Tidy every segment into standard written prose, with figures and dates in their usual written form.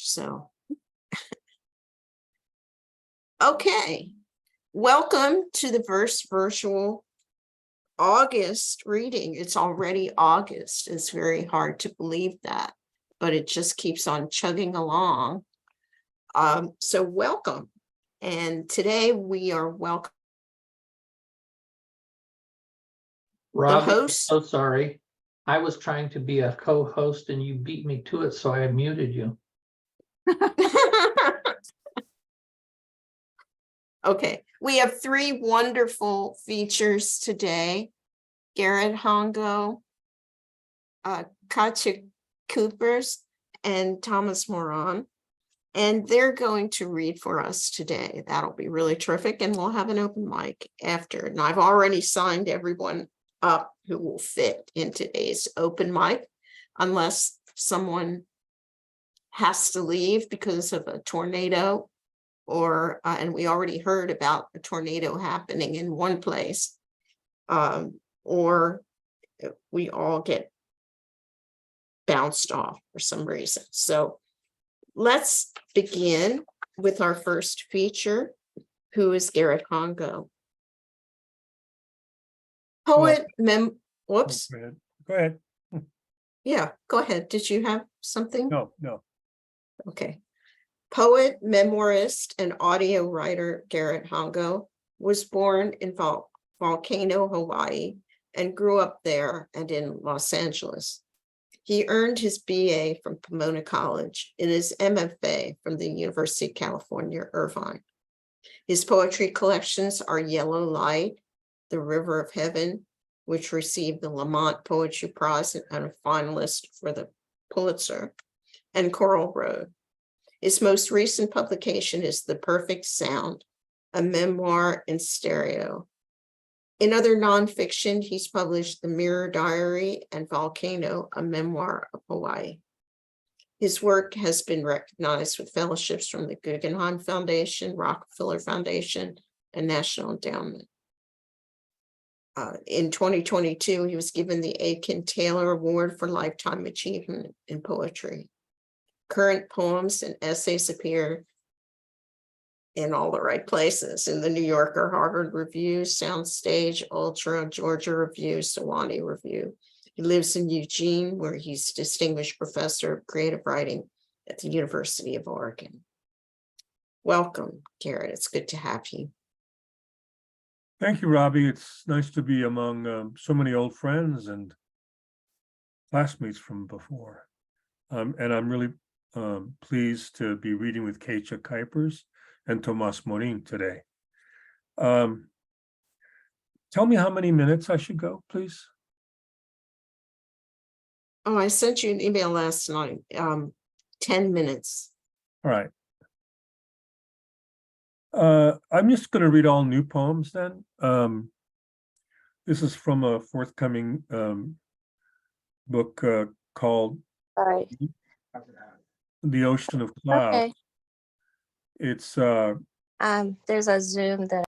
So, okay. Welcome to the virtual August reading. It's already August. It's very hard to believe that, but it just keeps on chugging along. So welcome. And today we are welcome. Robbi, the host. so sorry. I was trying to be a co-host and you beat me to it, so I muted you. Okay, we have three wonderful features today. Garrett Hongo, Keetje Kuipers, and Tomas Morin. And they're going to read for us today. That'll be really terrific. And we'll have an open mic after. And I've already signed everyone up who will fit in today's open mic, unless someone has to leave because of a tornado, or and we already heard about a tornado happening in one place, or we all get bounced off for some reason. So let's begin with our first feature, who is Garrett Hongo. Poet, whoops. Go ahead. Yeah, go ahead. Did you have something? No. Okay. Poet, memoirist, and audio writer Garrett Hongo was born in Volcano, Hawaii, and grew up there and in Los Angeles. He earned his BA from Pomona College and his MFA from the University of California, Irvine. His poetry collections are Yellow Light, The River of Heaven, which received the Lamont Poetry Prize and a finalist for the Pulitzer, and Coral Road. His most recent publication is The Perfect Sound, a memoir in stereo. In other nonfiction, he's published The Mirror Diary and Volcano, a memoir of Hawaii. His work has been recognized with fellowships from the Guggenheim Foundation, Rockefeller Foundation, and National Endowment. In 2022, he was given the Aiken Taylor Award for Lifetime Achievement in Poetry. Current poems and essays appear in all the right places, in the New Yorker, Harvard Review, Soundstage, Ultra, Georgia Review, Sewanee Review. He lives in Eugene, where he's Distinguished Professor of Creative Writing at the University of Oregon. Welcome, Garrett. It's good to have you. Thank you, Robbi. It's nice to be among so many old friends and classmates from before. And I'm really pleased to be reading with Keetje Kuipers and Tomas Morin today. Tell me how many minutes I should go, please. Oh, I sent you an email last night. 10 minutes. All right. I'm just going to read all new poems then. This is from a forthcoming book called The Ocean of Clouds. Okay. It's there's a Zoom that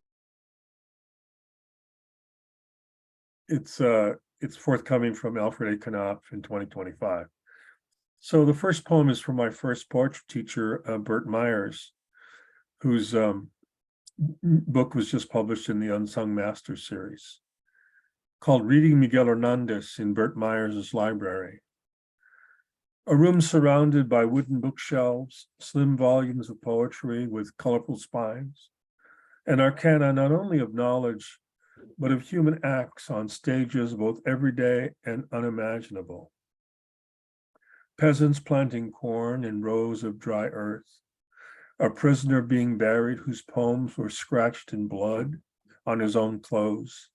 it's forthcoming from Alfred A. Knopf in 2025. So the first poem is from my first poetry teacher, Bert Myers, whose book was just published in the Unsung Masters series, called Reading Miguel Hernandez in Bert Myers' library. A room surrounded by wooden bookshelves, slim volumes of poetry with colorful spines, and arcana not only of knowledge, but of human acts on stages both everyday and unimaginable. Peasants planting corn in rows of dry earth, a prisoner being buried whose poems were scratched in blood on his own clothes,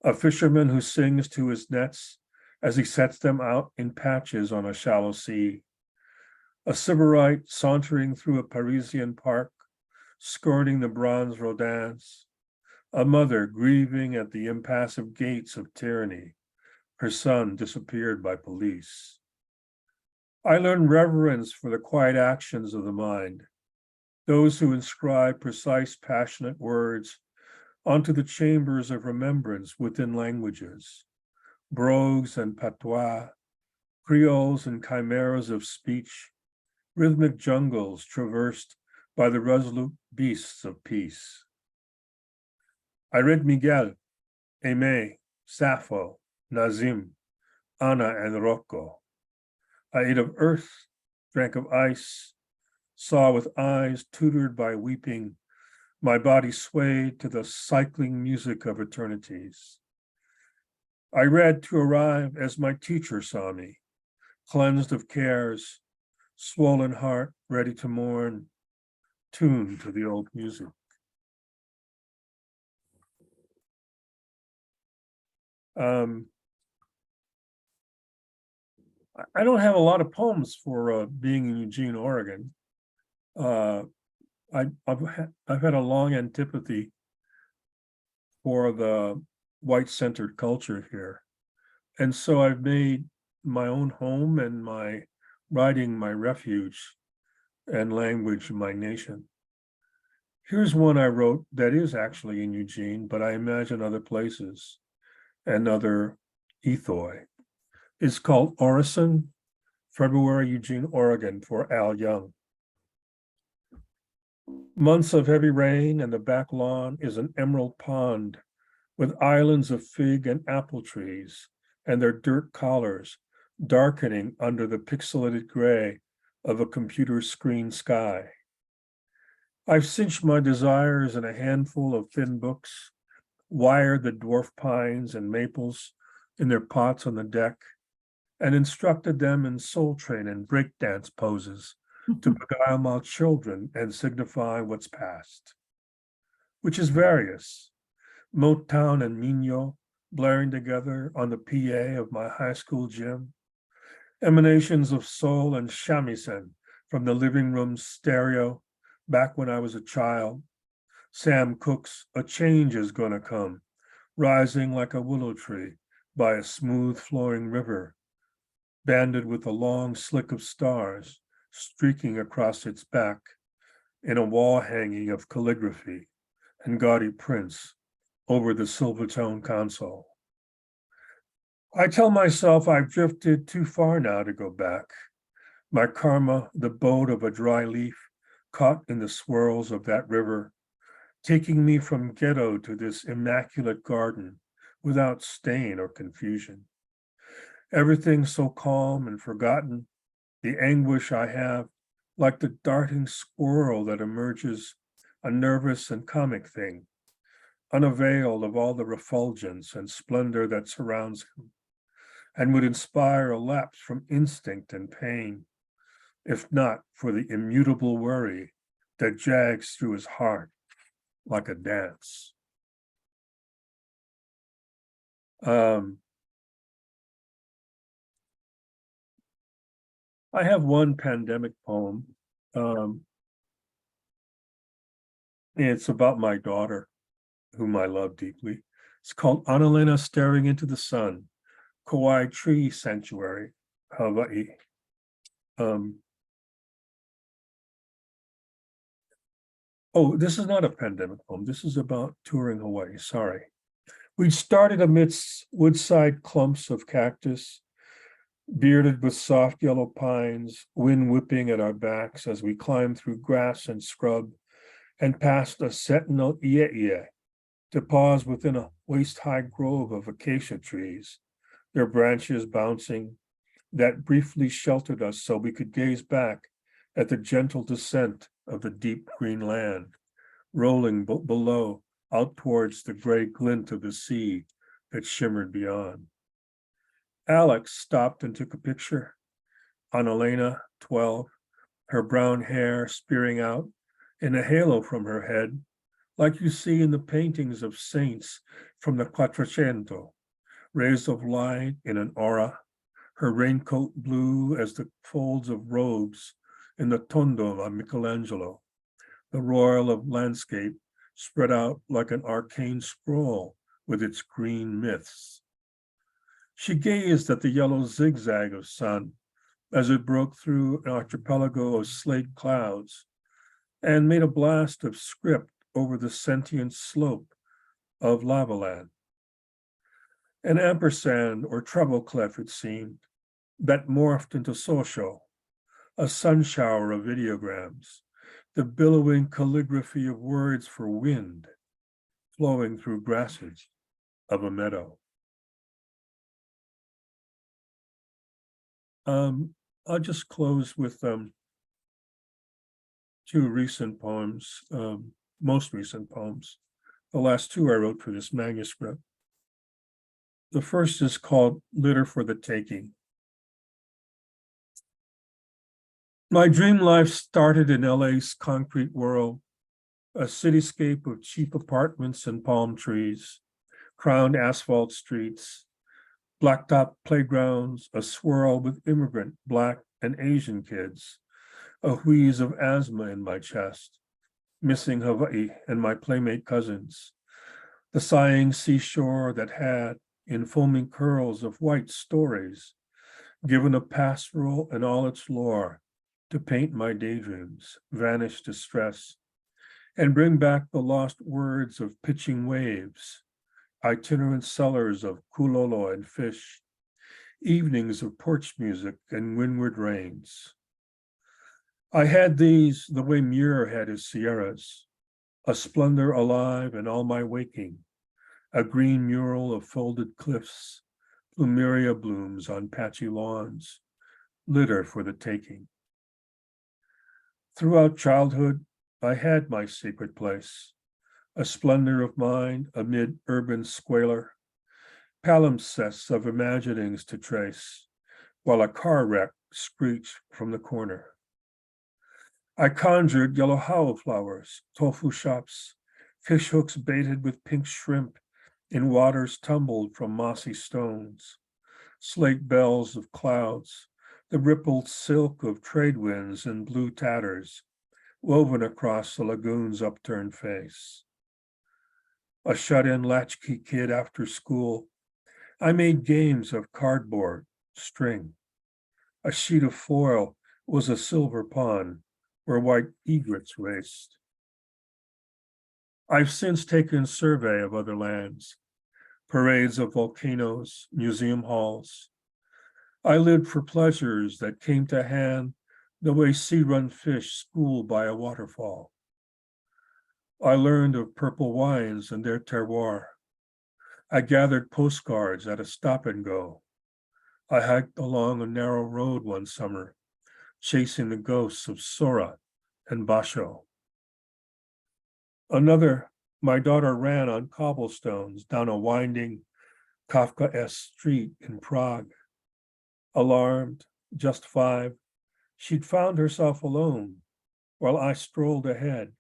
a fisherman who sings to his nets as he sets them out in patches on a shallow sea, a sybarite sauntering through a Parisian park, skirting the bronze Rodins, a mother grieving at the impassive gates of tyranny, her son disappeared by police. I learned reverence for the quiet actions of the mind, those who inscribe precise, passionate words onto the chambers of remembrance within languages, brogues and patois, creoles and chimeras of speech, rhythmic jungles traversed by the resolute beasts of peace. I read Miguel, Aimé, Sappho, Nazim, Anna, and Rocco. I ate of earth, drank of ice, saw with eyes tutored by weeping, my body swayed to the cycling music of eternities. I read to arrive as my teacher saw me, cleansed of cares, swollen heart, ready to mourn, tuned to the old music. I don't have a lot of poems for being in Eugene, Oregon. I've had a long antipathy for the white-centered culture here, and so I've made my own home and my writing my refuge and language my nation. Here's one I wrote that is actually in Eugene, but I imagine other places and other ethoi. It's called Orison, February, Eugene, Oregon, for Al Young. Months of heavy rain, and the back lawn is an emerald pond with islands of fig and apple trees and their dirt collars darkening under the pixelated gray of a computer screen sky. I've cinched my desires in a handful of thin books, wired the dwarf pines and maples in their pots on the deck, and instructed them in Soul Train and breakdance poses to beguile my children and signify what's past, which is various. Motown and Mino blaring together on the PA of my high school gym, emanations of soul and shamisen from the living room stereo back when I was a child. Sam Cooke's A Change Is Gonna Come, rising like a willow tree by a smooth flowing river, banded with a long slick of stars streaking across its back in a wall hanging of calligraphy and gaudy prints over the Silvertone console. I tell myself I've drifted too far now to go back. My karma, the boat of a dry leaf caught in the swirls of that river, taking me from ghetto to this immaculate garden without stain or confusion. Everything so calm and forgotten, the anguish I have, like the darting squirrel that emerges, a nervous and comic thing, unavailed of all the refulgence and splendor that surrounds him, and would inspire a lapse from instinct and pain, if not for the immutable worry that jags through his heart like a dance. I have one pandemic poem. It's about my daughter, whom I love deeply. It's called Annalena Staring into the Sun, Kauai Tree Sanctuary, Hawaii. Oh, this is not a pandemic poem. This is about touring Hawaii, sorry. We started amidst woodside clumps of cactus, bearded with soft yellow pines, wind whipping at our backs as we climbed through grass and scrub and past a sentinel ie to pause within a waist-high grove of acacia trees, their branches bouncing, that briefly sheltered us so we could gaze back at the gentle descent of the deep green land, rolling below out towards the gray glint of the sea that shimmered beyond. Alex stopped and took a picture. Annalena, 12, her brown hair spearing out in a halo from her head, like you see in the paintings of saints from the Quattrocento, rays of light in an aura, her raincoat blue as the folds of robes in the Tondo of Michelangelo, the royal of landscape spread out like an arcane scroll with its green myths. She gazed at the yellow zigzag of sun as it broke through an archipelago of slate clouds and made a blast of script over the sentient slope of lavaland. An ampersand or treble clef, it seemed, that morphed into Sosho, a sun shower of videograms, the billowing calligraphy of words for wind flowing through grasses of a meadow. I'll just close with two recent poems, most recent poems. The last two I wrote for this manuscript. The first is called Litter for the Taking. My dream life started in LA's concrete world, a cityscape of cheap apartments and palm trees, crowned asphalt streets, blacktop playgrounds, a swirl with immigrant Black and Asian kids, a wheeze of asthma in my chest, missing Hawaii and my playmate cousins, the sighing seashore that had, in foaming curls of white stories, given a pastoral and all its lore to paint my daydreams, vanish distress, and bring back the lost words of pitching waves, itinerant sellers of kulolo and fish, evenings of porch music and windward rains. I had these the way Muir had his Sierras, a splendor alive in all my waking, a green mural of folded cliffs, plumeria blooms on patchy lawns, litter for the taking. Throughout childhood, I had my secret place, a splendor of mind amid urban squalor, palimpsests of imaginings to trace, while a car wreck screeched from the corner. I conjured yellow hollow flowers, tofu shops, fish hooks baited with pink shrimp in waters tumbled from mossy stones, slate bells of clouds, the rippled silk of trade winds in blue tatters, woven across the lagoon's upturned face. A shut-in latchkey kid after school, I made games of cardboard, string. A sheet of foil was a silver pond where white egrets raced. I've since taken survey of other lands, parades of volcanoes, museum halls. I lived for pleasures that came to hand the way sea-run fish school by a waterfall. I learned of purple wines and their terroir. I gathered postcards at a stop and go. I hiked along a narrow road one summer, chasing the ghosts of Sora and Basho. Another, my daughter ran on cobblestones down a winding Kafkaesque street in Prague. Alarmed, just 5, she'd found herself alone while I strolled ahead,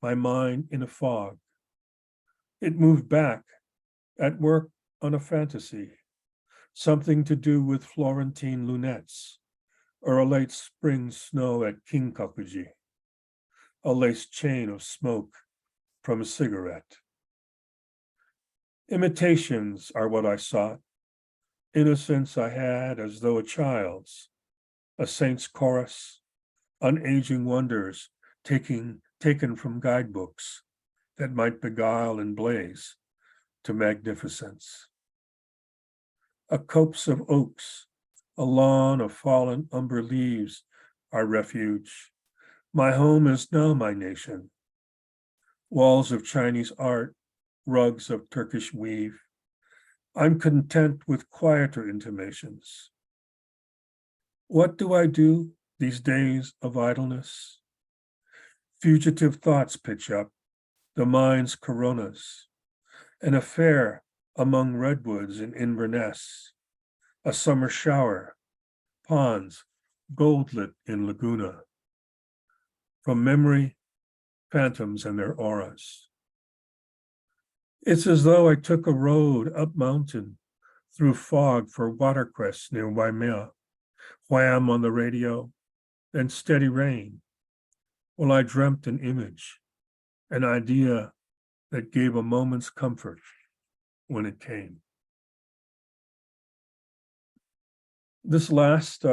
my mind in a fog. It moved back, at work on a fantasy, something to do with Florentine lunettes, or a late spring snow at Kinkakuji, a lace chain of smoke from a cigarette. Imitations are what I sought, innocence I had as though a child's, a saint's chorus, unaging wonders taken from guidebooks that might beguile and blaze to magnificence. A copse of oaks, a lawn of fallen umber leaves, our refuge. My home is now my nation. Walls of Chinese art, rugs of Turkish weave. I'm content with quieter intimations. What do I do these days of idleness? Fugitive thoughts pitch up, the mind's coronas, an affair among redwoods in Inverness, a summer shower, ponds gold-lit in Laguna. From memory, phantoms and their auras. It's as though I took a road up mountain through fog for watercress near Waimea, wham on the radio, then steady rain. Well, I dreamt an image, an idea that gave a moment's comfort when it came. This last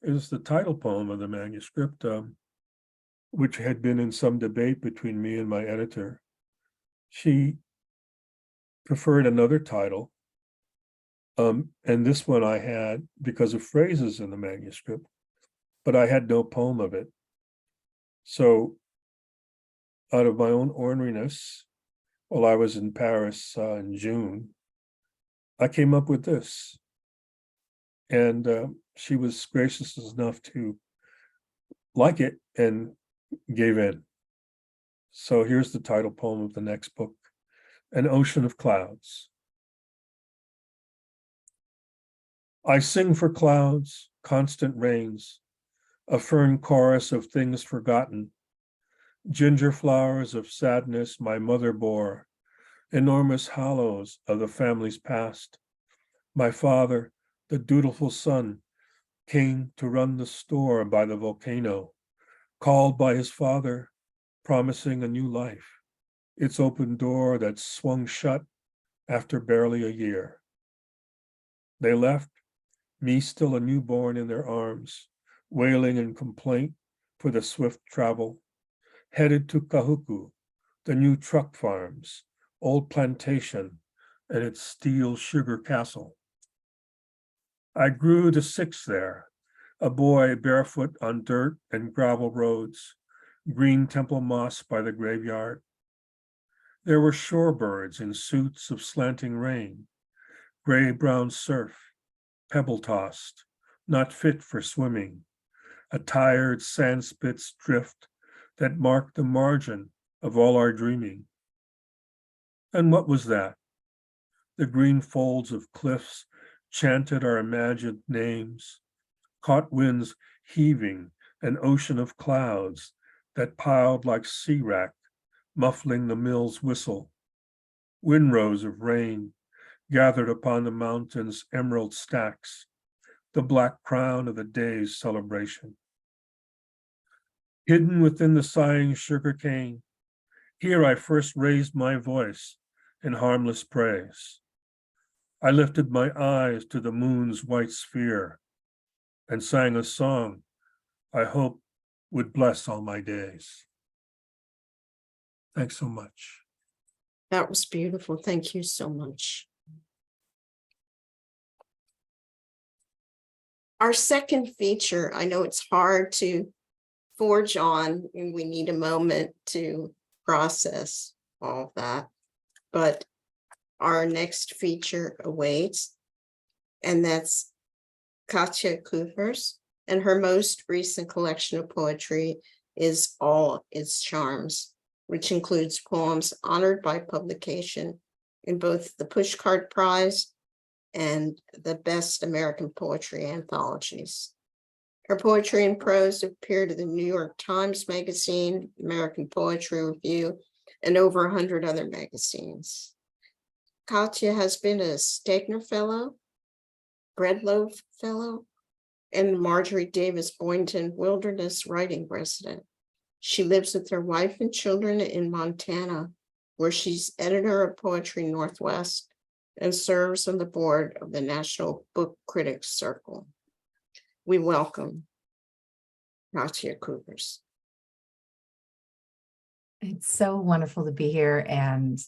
is the title poem of the manuscript, which had been in some debate between me and my editor. She preferred another title, and this one I had because of phrases in the manuscript but I had no poem of it. So out of my own orneriness, while I was in Paris in June, I came up with this. And she was gracious enough to like it and gave in. So here's the title poem of the next book, An Ocean of Clouds. I sing for clouds, constant rains, a fern chorus of things forgotten, ginger flowers of sadness my mother bore, enormous hollows of the family's past. My father, the dutiful son, came to run the store by the volcano, called by his father, promising a new life, its open door that swung shut after barely a year. They left, me still a newborn in their arms, wailing in complaint for the swift travel, headed to Kahuku, the new truck farms, old plantation, and its steel sugar castle. I grew to 6 there, a boy barefoot on dirt and gravel roads, green temple moss by the graveyard. There were shorebirds in suits of slanting rain, gray-brown surf, pebble-tossed, not fit for swimming, a tired sandspits drift that marked the margin of all our dreaming. And what was that? The green folds of cliffs chanted our imagined names, caught winds heaving an ocean of clouds that piled like sea wrack, muffling the mill's whistle. Windrows of rain gathered upon the mountain's emerald stacks, the black crown of the day's celebration. Hidden within the sighing sugarcane, here I first raised my voice in harmless praise. I lifted my eyes to the moon's white sphere and sang a song I hope would bless all my days. Thanks so much. That was beautiful. Thank you so much. Our second feature, I know it's hard to forge on, and we need a moment to process all of that, but our next feature awaits, and that's Keetje Kuipers, and her most recent collection of poetry is All Its Charms, which includes poems honored by publication in both the Pushcart Prize and the Best American Poetry Anthologies. Her poetry and prose appeared in the New York Times Magazine, American Poetry Review, and over 100 other magazines. Keetje has been a Stegner Fellow, Breadloaf Fellow, and Marjorie Davis Boynton Wilderness Writing Resident. She lives with her wife and children in Montana, where she's editor of Poetry Northwest and serves on the board of the National Book Critics Circle. We welcome Keetje Kuipers. It's so wonderful to be here, and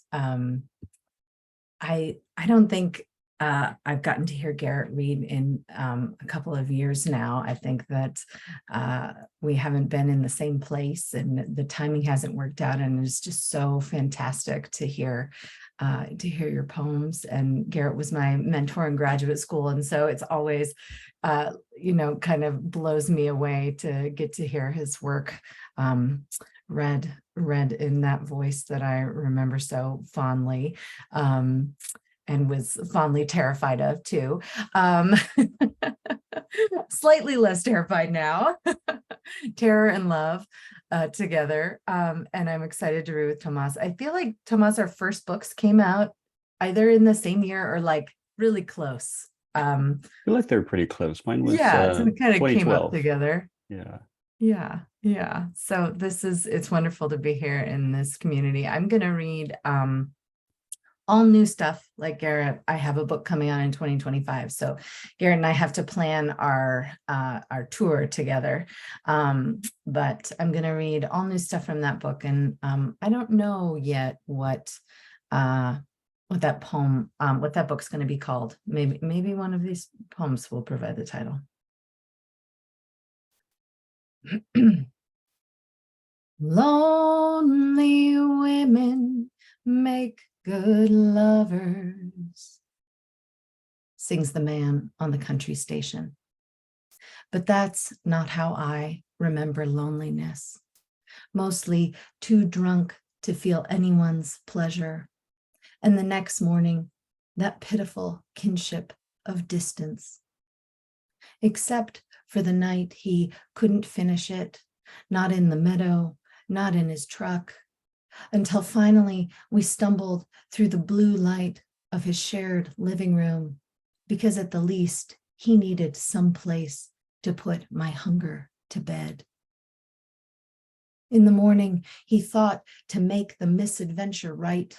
I don't think I've gotten to hear Garrett read in a couple of years now. I think that we haven't been in the same place, and the timing hasn't worked out, and it's just so fantastic to hear your poems. And Garrett was my mentor in graduate school, and so it's always kind of blows me away to get to hear his work read in that voice that I remember so fondly, and was fondly terrified of too. Slightly less terrified now. Terror and love together. And I'm excited to read with Tomas. I feel like, Tomas, our first books came out either in the same year or like really close. I feel like they're pretty close. Mine was so we kind of came up 2012. together. Yeah. So it's wonderful to be here in this community. I'm going to read all new stuff like Garrett. I have a book coming out in 2025. So Garrett and I have to plan our tour together. But I'm going to read all new stuff from that book. And I don't know yet what that poem, what that book's going to be called. Maybe one of these poems will provide the title. Lonely women make good lovers, sings the man on the country station. But that's not how I remember loneliness. Mostly too drunk to feel anyone's pleasure. And the next morning, that pitiful kinship of distance. Except for the night he couldn't finish it, not in the meadow, not in his truck, until finally we stumbled through the blue light of his shared living room, because at the least he needed some place to put my hunger to bed. In the morning, he thought to make the misadventure right,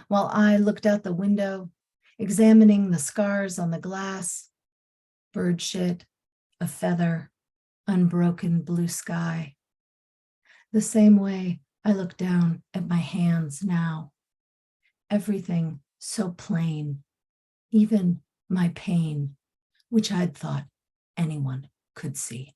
while I looked out the window, examining the scars on the glass, bird shit, a feather, unbroken blue sky. The same way I look down at my hands now. Everything so plain, even my pain, which I'd thought anyone could see.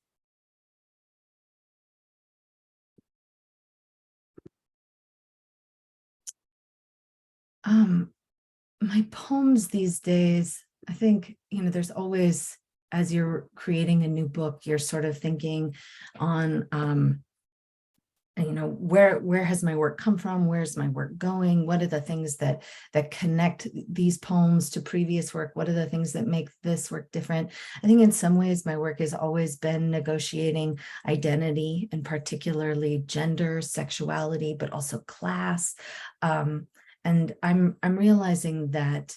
My poems these days, I think, there's always, as you're creating a new book, you're sort of thinking on, where has my work come from? Where's my work going? What are the things that connect these poems to previous work? What are the things that make this work different? I think in some ways my work has always been negotiating identity, and particularly gender, sexuality, but also class. And I'm realizing that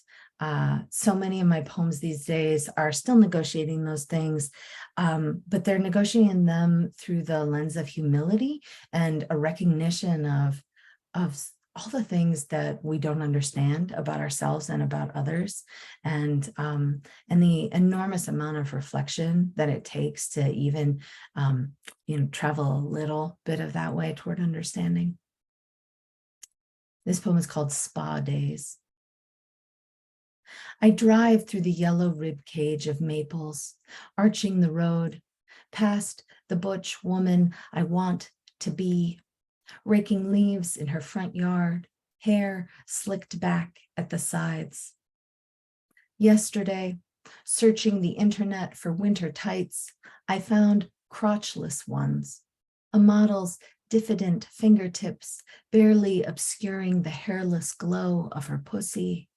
so many of my poems these days are still negotiating those things, but they're negotiating them through the lens of humility and a recognition of all the things that we don't understand about ourselves and about others, and the enormous amount of reflection that it takes to even travel a little bit of that way toward understanding. This poem is called Spa Days. I drive through the yellow rib cage of maples, arching the road, past the butch woman I want to be, raking leaves in her front yard, hair slicked back at the sides. Yesterday, searching the internet for winter tights, I found crotchless ones, a model's diffident fingertips barely obscuring the hairless glow of her pussy,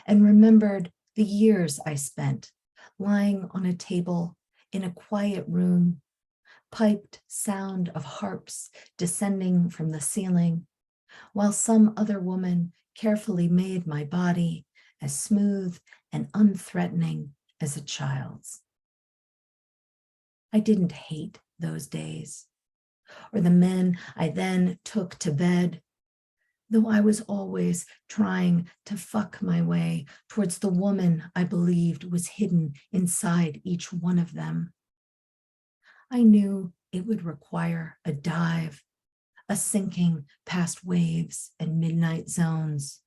and remembered the years I spent lying on a table in a quiet room, piped sound of harps descending from the ceiling, while some other woman carefully made my body as smooth and unthreatening as a child's. I didn't hate those days, or the men I then took to bed, though I was always trying to fuck my way towards the woman I believed was hidden inside each one of them. I knew it would require a dive, a sinking past waves and midnight zones.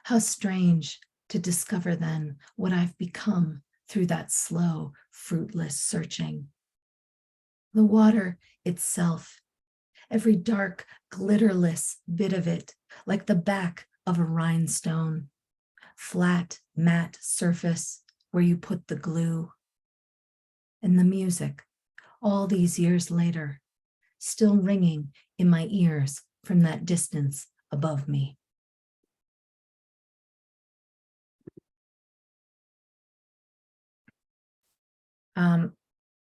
How strange to discover then what I've become through that slow, fruitless searching. The water itself, every dark, glitterless bit of it, like the back of a rhinestone, flat, matte surface where you put the glue. And the music, all these years later, still ringing in my ears from that distance above me.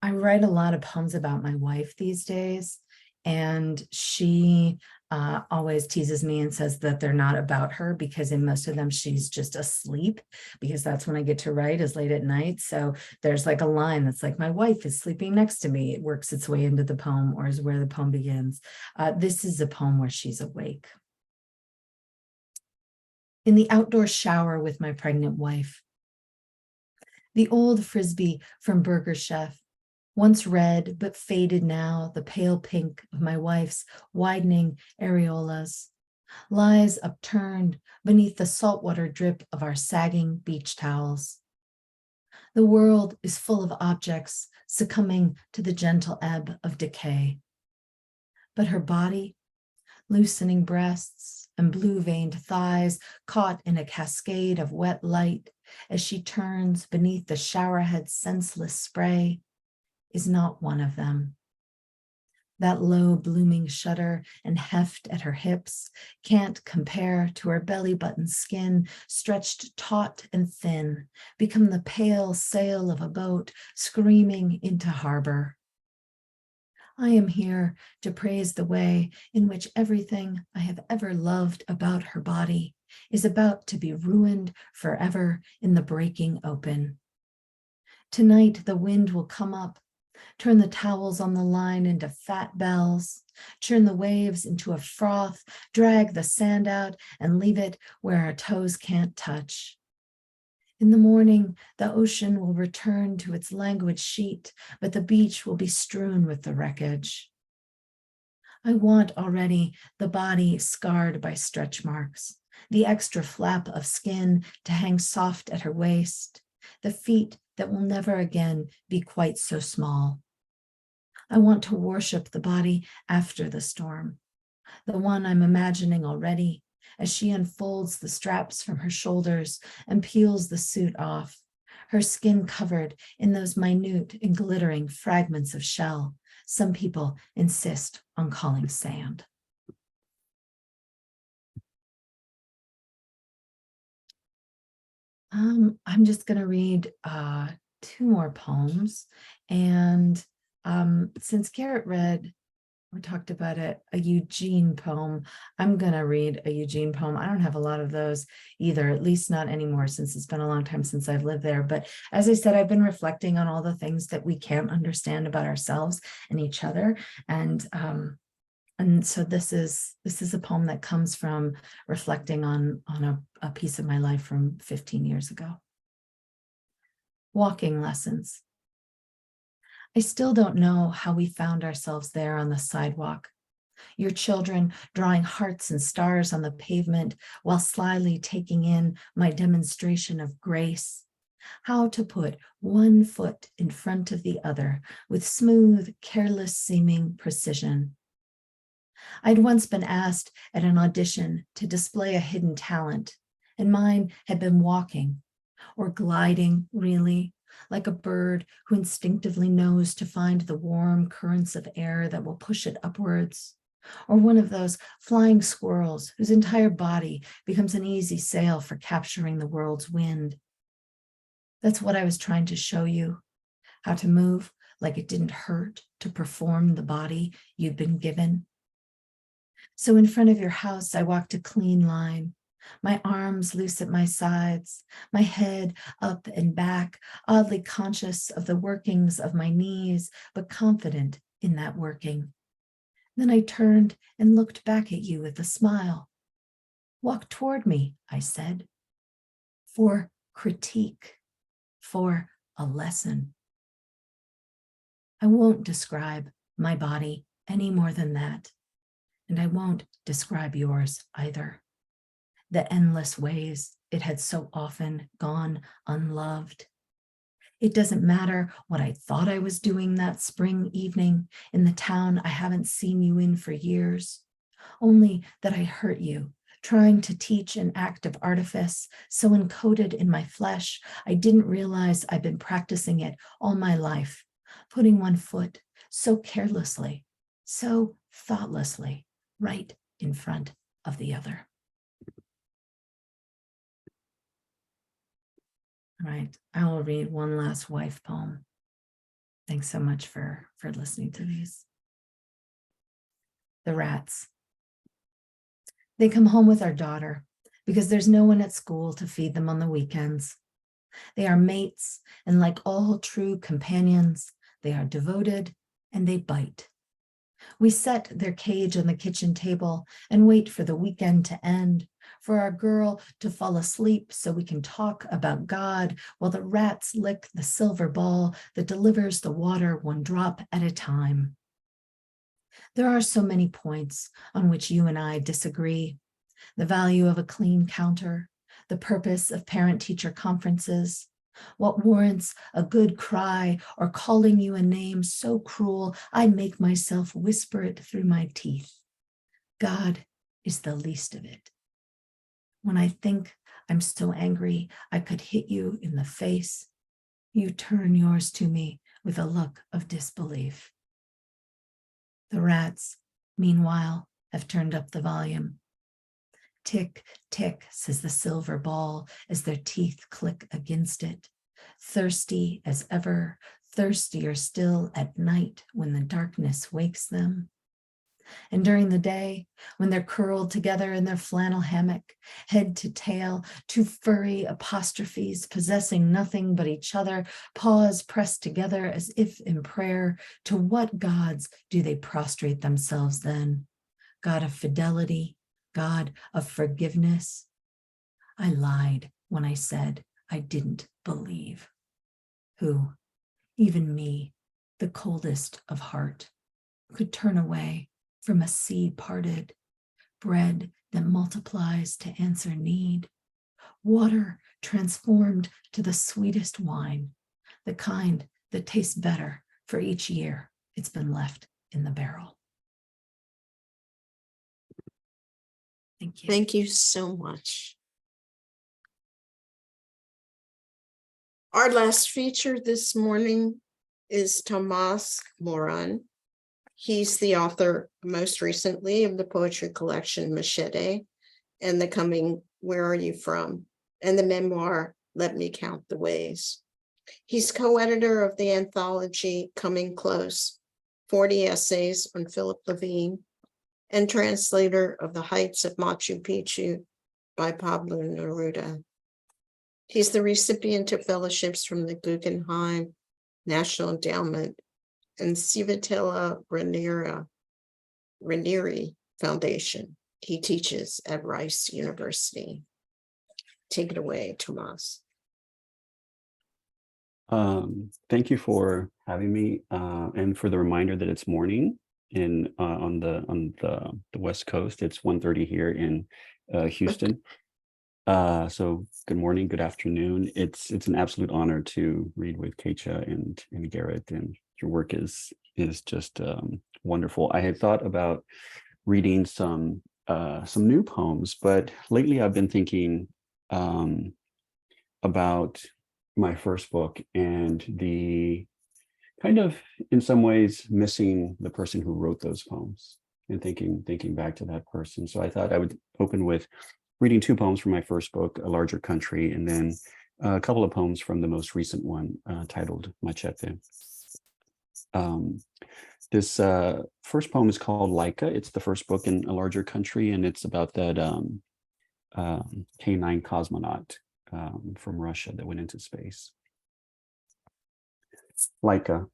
I write a lot of poems about my wife these days, and she always teases me and says that they're not about her, because in most of them she's just asleep, because that's when I get to write, is late at night. So there's like a line that's like, my wife is sleeping next to me. It works its way into the poem, or is where the poem begins. This is a poem where she's awake. In the outdoor shower with my pregnant wife. The old Frisbee from Burger Chef, once red but faded now, the pale pink of my wife's widening areolas, lies upturned beneath the saltwater drip of our sagging beach towels. The world is full of objects succumbing to the gentle ebb of decay. But her body, loosening breasts and blue-veined thighs caught in a cascade of wet light as she turns beneath the showerhead's senseless spray, is not one of them. That low blooming shudder and heft at her hips can't compare to her belly button skin stretched taut and thin, become the pale sail of a boat screaming into harbor. I am here to praise the way in which everything I have ever loved about her body is about to be ruined forever in the breaking open. Tonight, the wind will come up, turn the towels on the line into fat bells, churn the waves into a froth, drag the sand out and leave it where our toes can't touch. In the morning, the ocean will return to its languid sheet, but the beach will be strewn with the wreckage. I want already the body scarred by stretch marks, the extra flap of skin to hang soft at her waist, the feet that will never again be quite so small. I want to worship the body after the storm, the one I'm imagining already as she unfolds the straps from her shoulders and peels the suit off, her skin covered in those minute and glittering fragments of shell some people insist on calling sand. I'm just going to read 2 more poems. And since Garrett read or talked about it, a Eugene poem, I'm going to read a Eugene poem. I don't have a lot of those either, at least not anymore, since it's been a long time since I've lived there. But as I said, I've been reflecting on all the things that we can't understand about ourselves and each other. And so this is a poem that comes from reflecting on a piece of my life from 15 years ago. Walking lessons. I still don't know how we found ourselves there on the sidewalk. Your children drawing hearts and stars on the pavement while slyly taking in my demonstration of grace. How to put one foot in front of the other with smooth, careless seeming precision. I'd once been asked at an audition to display a hidden talent, and mine had been walking, or gliding, really, like a bird who instinctively knows to find the warm currents of air that will push it upwards, or one of those flying squirrels whose entire body becomes an easy sail for capturing the world's wind. That's what I was trying to show you, how to move like it didn't hurt to perform the body you'd been given. So in front of your house, I walked a clean line, my arms loose at my sides, my head up and back, oddly conscious of the workings of my knees, but confident in that working. Then I turned and looked back at you with a smile. Walk toward me, I said, for critique, for a lesson. I won't describe my body any more than that. And I won't describe yours either. The endless ways it had so often gone unloved. It doesn't matter what I thought I was doing that spring evening in the town I haven't seen you in for years, only that I hurt you, trying to teach an act of artifice so encoded in my flesh, I didn't realize I'd been practicing it all my life, putting one foot so carelessly, so thoughtlessly, right in front of the other. All right, I will read one last wife poem. Thanks so much for listening to these. The rats. They come home with our daughter because there's no one at school to feed them on the weekends. They are mates, and like all true companions, they are devoted and they bite. We set their cage on the kitchen table and wait for the weekend to end, for our girl to fall asleep so we can talk about God while the rats lick the silver ball that delivers the water one drop at a time. There are so many points on which you and I disagree. The value of a clean counter, the purpose of parent-teacher conferences, What warrants a good cry or calling you a name so cruel, I make myself whisper it through my teeth. God is the least of it. When I think I'm so angry I could hit you in the face, you turn yours to me with a look of disbelief. The rats, meanwhile, have turned up the volume. Tick, tick, says the silver ball as their teeth click against it. Thirsty as ever, thirstier still at night when the darkness wakes them. And during the day, when they're curled together in their flannel hammock, head to tail, two furry apostrophes possessing nothing but each other, paws pressed together as if in prayer, to what gods do they prostrate themselves then? God of fidelity, God of forgiveness? I lied when I said I didn't believe. Who, even me, the coldest of heart, could turn away from a sea parted, bread that multiplies to answer need, water transformed to the sweetest wine, the kind that tastes better for each year it's been left in the barrel. Thank you. Thank you so much. Our last feature this morning is Tomas Morin. He's the author most recently of the poetry collection Machete and the coming Where Are You From? And the memoir Let Me Count the Ways. He's co-editor of the anthology Coming Close, 40 essays on Philip Levine, and translator of The Heights of Machu Picchu by Pablo Neruda. He's the recipient of fellowships from the Guggenheim National Endowment and Civitella Ranieri Foundation. He teaches at Rice University. Take it away, Tomas. Thank you for having me, and for the reminder that it's morning in on the West Coast. It's 1:30 here in Houston. So good morning, good afternoon. It's an absolute honor to read with Keetje and Garrett, and your work is just wonderful. I had thought about reading some new poems, but lately I've been thinking about my first book and the kind of, in some ways, missing the person who wrote those poems and thinking back to that person. So I thought I would open with reading two poems from my first book, A Larger Country, and then a couple of poems from the most recent one titled Machete. This first poem is called Laika. It's the first book in A Larger Country, and it's about that K9 cosmonaut from Russia that went into space. Laika.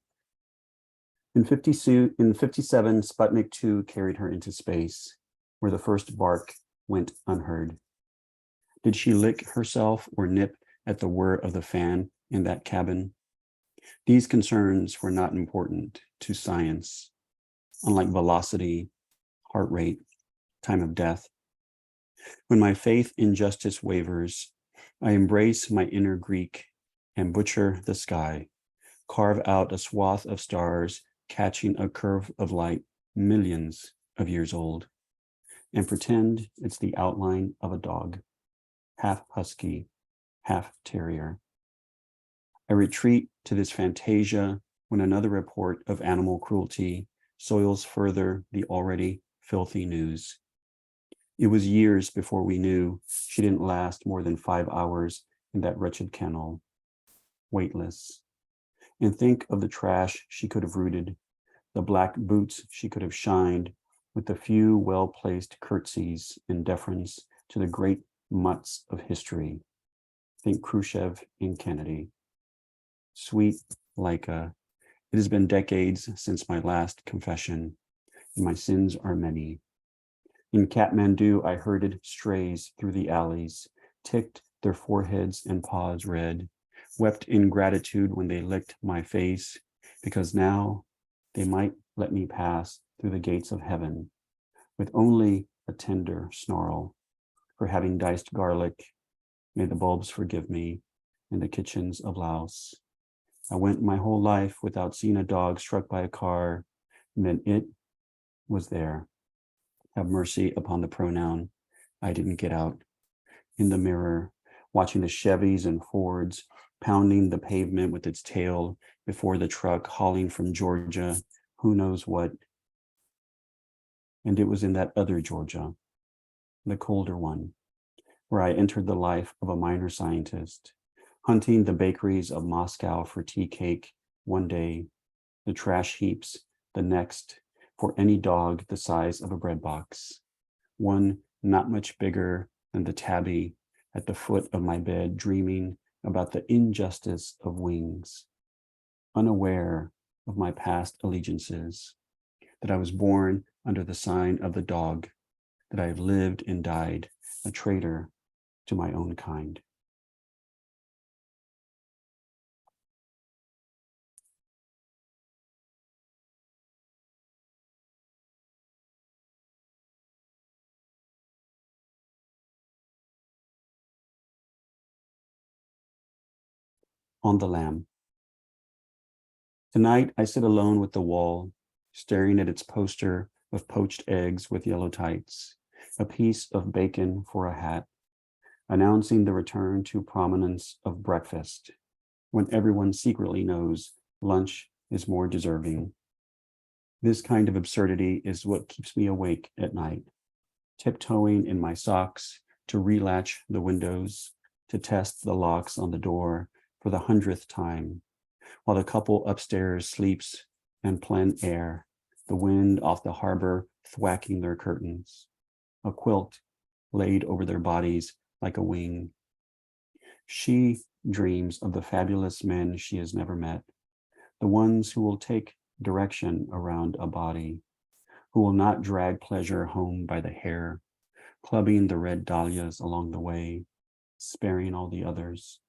In 57, Sputnik 2 carried her into space, where the first bark went unheard. Did she lick herself or nip at the whir of the fan in that cabin? These concerns were not important to science, unlike velocity, heart rate, time of death. When my faith in justice wavers, I embrace my inner Greek and butcher the sky, carve out a swath of stars catching a curve of light millions of years old, and pretend it's the outline of a dog, half husky, half terrier. I retreat to this fantasia when another report of animal cruelty soils further the already filthy news. It was years before we knew she didn't last more than 5 hours in that wretched kennel, weightless. And think of the trash she could have rooted, the black boots she could have shined, with the few well-placed curtsies in deference to the great mutts of history. Think Khrushchev and Kennedy. Sweet Laika, it has been decades since my last confession, and my sins are many. In Kathmandu, I herded strays through the alleys, ticked their foreheads and paws red, wept in gratitude when they licked my face, because now they might let me pass through the gates of heaven with only a tender snarl for having diced garlic. May the bulbs forgive me. in the kitchens of Laos. I went my whole life without seeing a dog struck by a car, and then it was there. Have mercy upon the pronoun. I didn't get out. In the mirror, watching the Chevys and Fords pounding the pavement with its tail before the truck hauling from Georgia, who knows what. And it was in that other Georgia, the colder one, where I entered the life of a minor scientist, hunting the bakeries of Moscow for tea cake one day, the trash heaps the next, for any dog the size of a bread box, one not much bigger than the tabby at the foot of my bed, dreaming about the injustice of wings, unaware of my past allegiances, that I was born under the sign of the dog, that I have lived and died a traitor to my own kind. On the lamb. Tonight, I sit alone with the wall, staring at its poster of poached eggs with yellow tights, a piece of bacon for a hat, announcing the return to prominence of breakfast, when everyone secretly knows lunch is more deserving. This kind of absurdity is what keeps me awake at night, tiptoeing in my socks to relatch the windows, to test the locks on the door for the 100th time, while the couple upstairs sleeps in plein air, the wind off the harbor thwacking their curtains, a quilt laid over their bodies like a wing. She dreams of the fabulous men she has never met, the ones who will take direction around a body, who will not drag pleasure home by the hair, clubbing the red dahlias along the way, sparing all the others.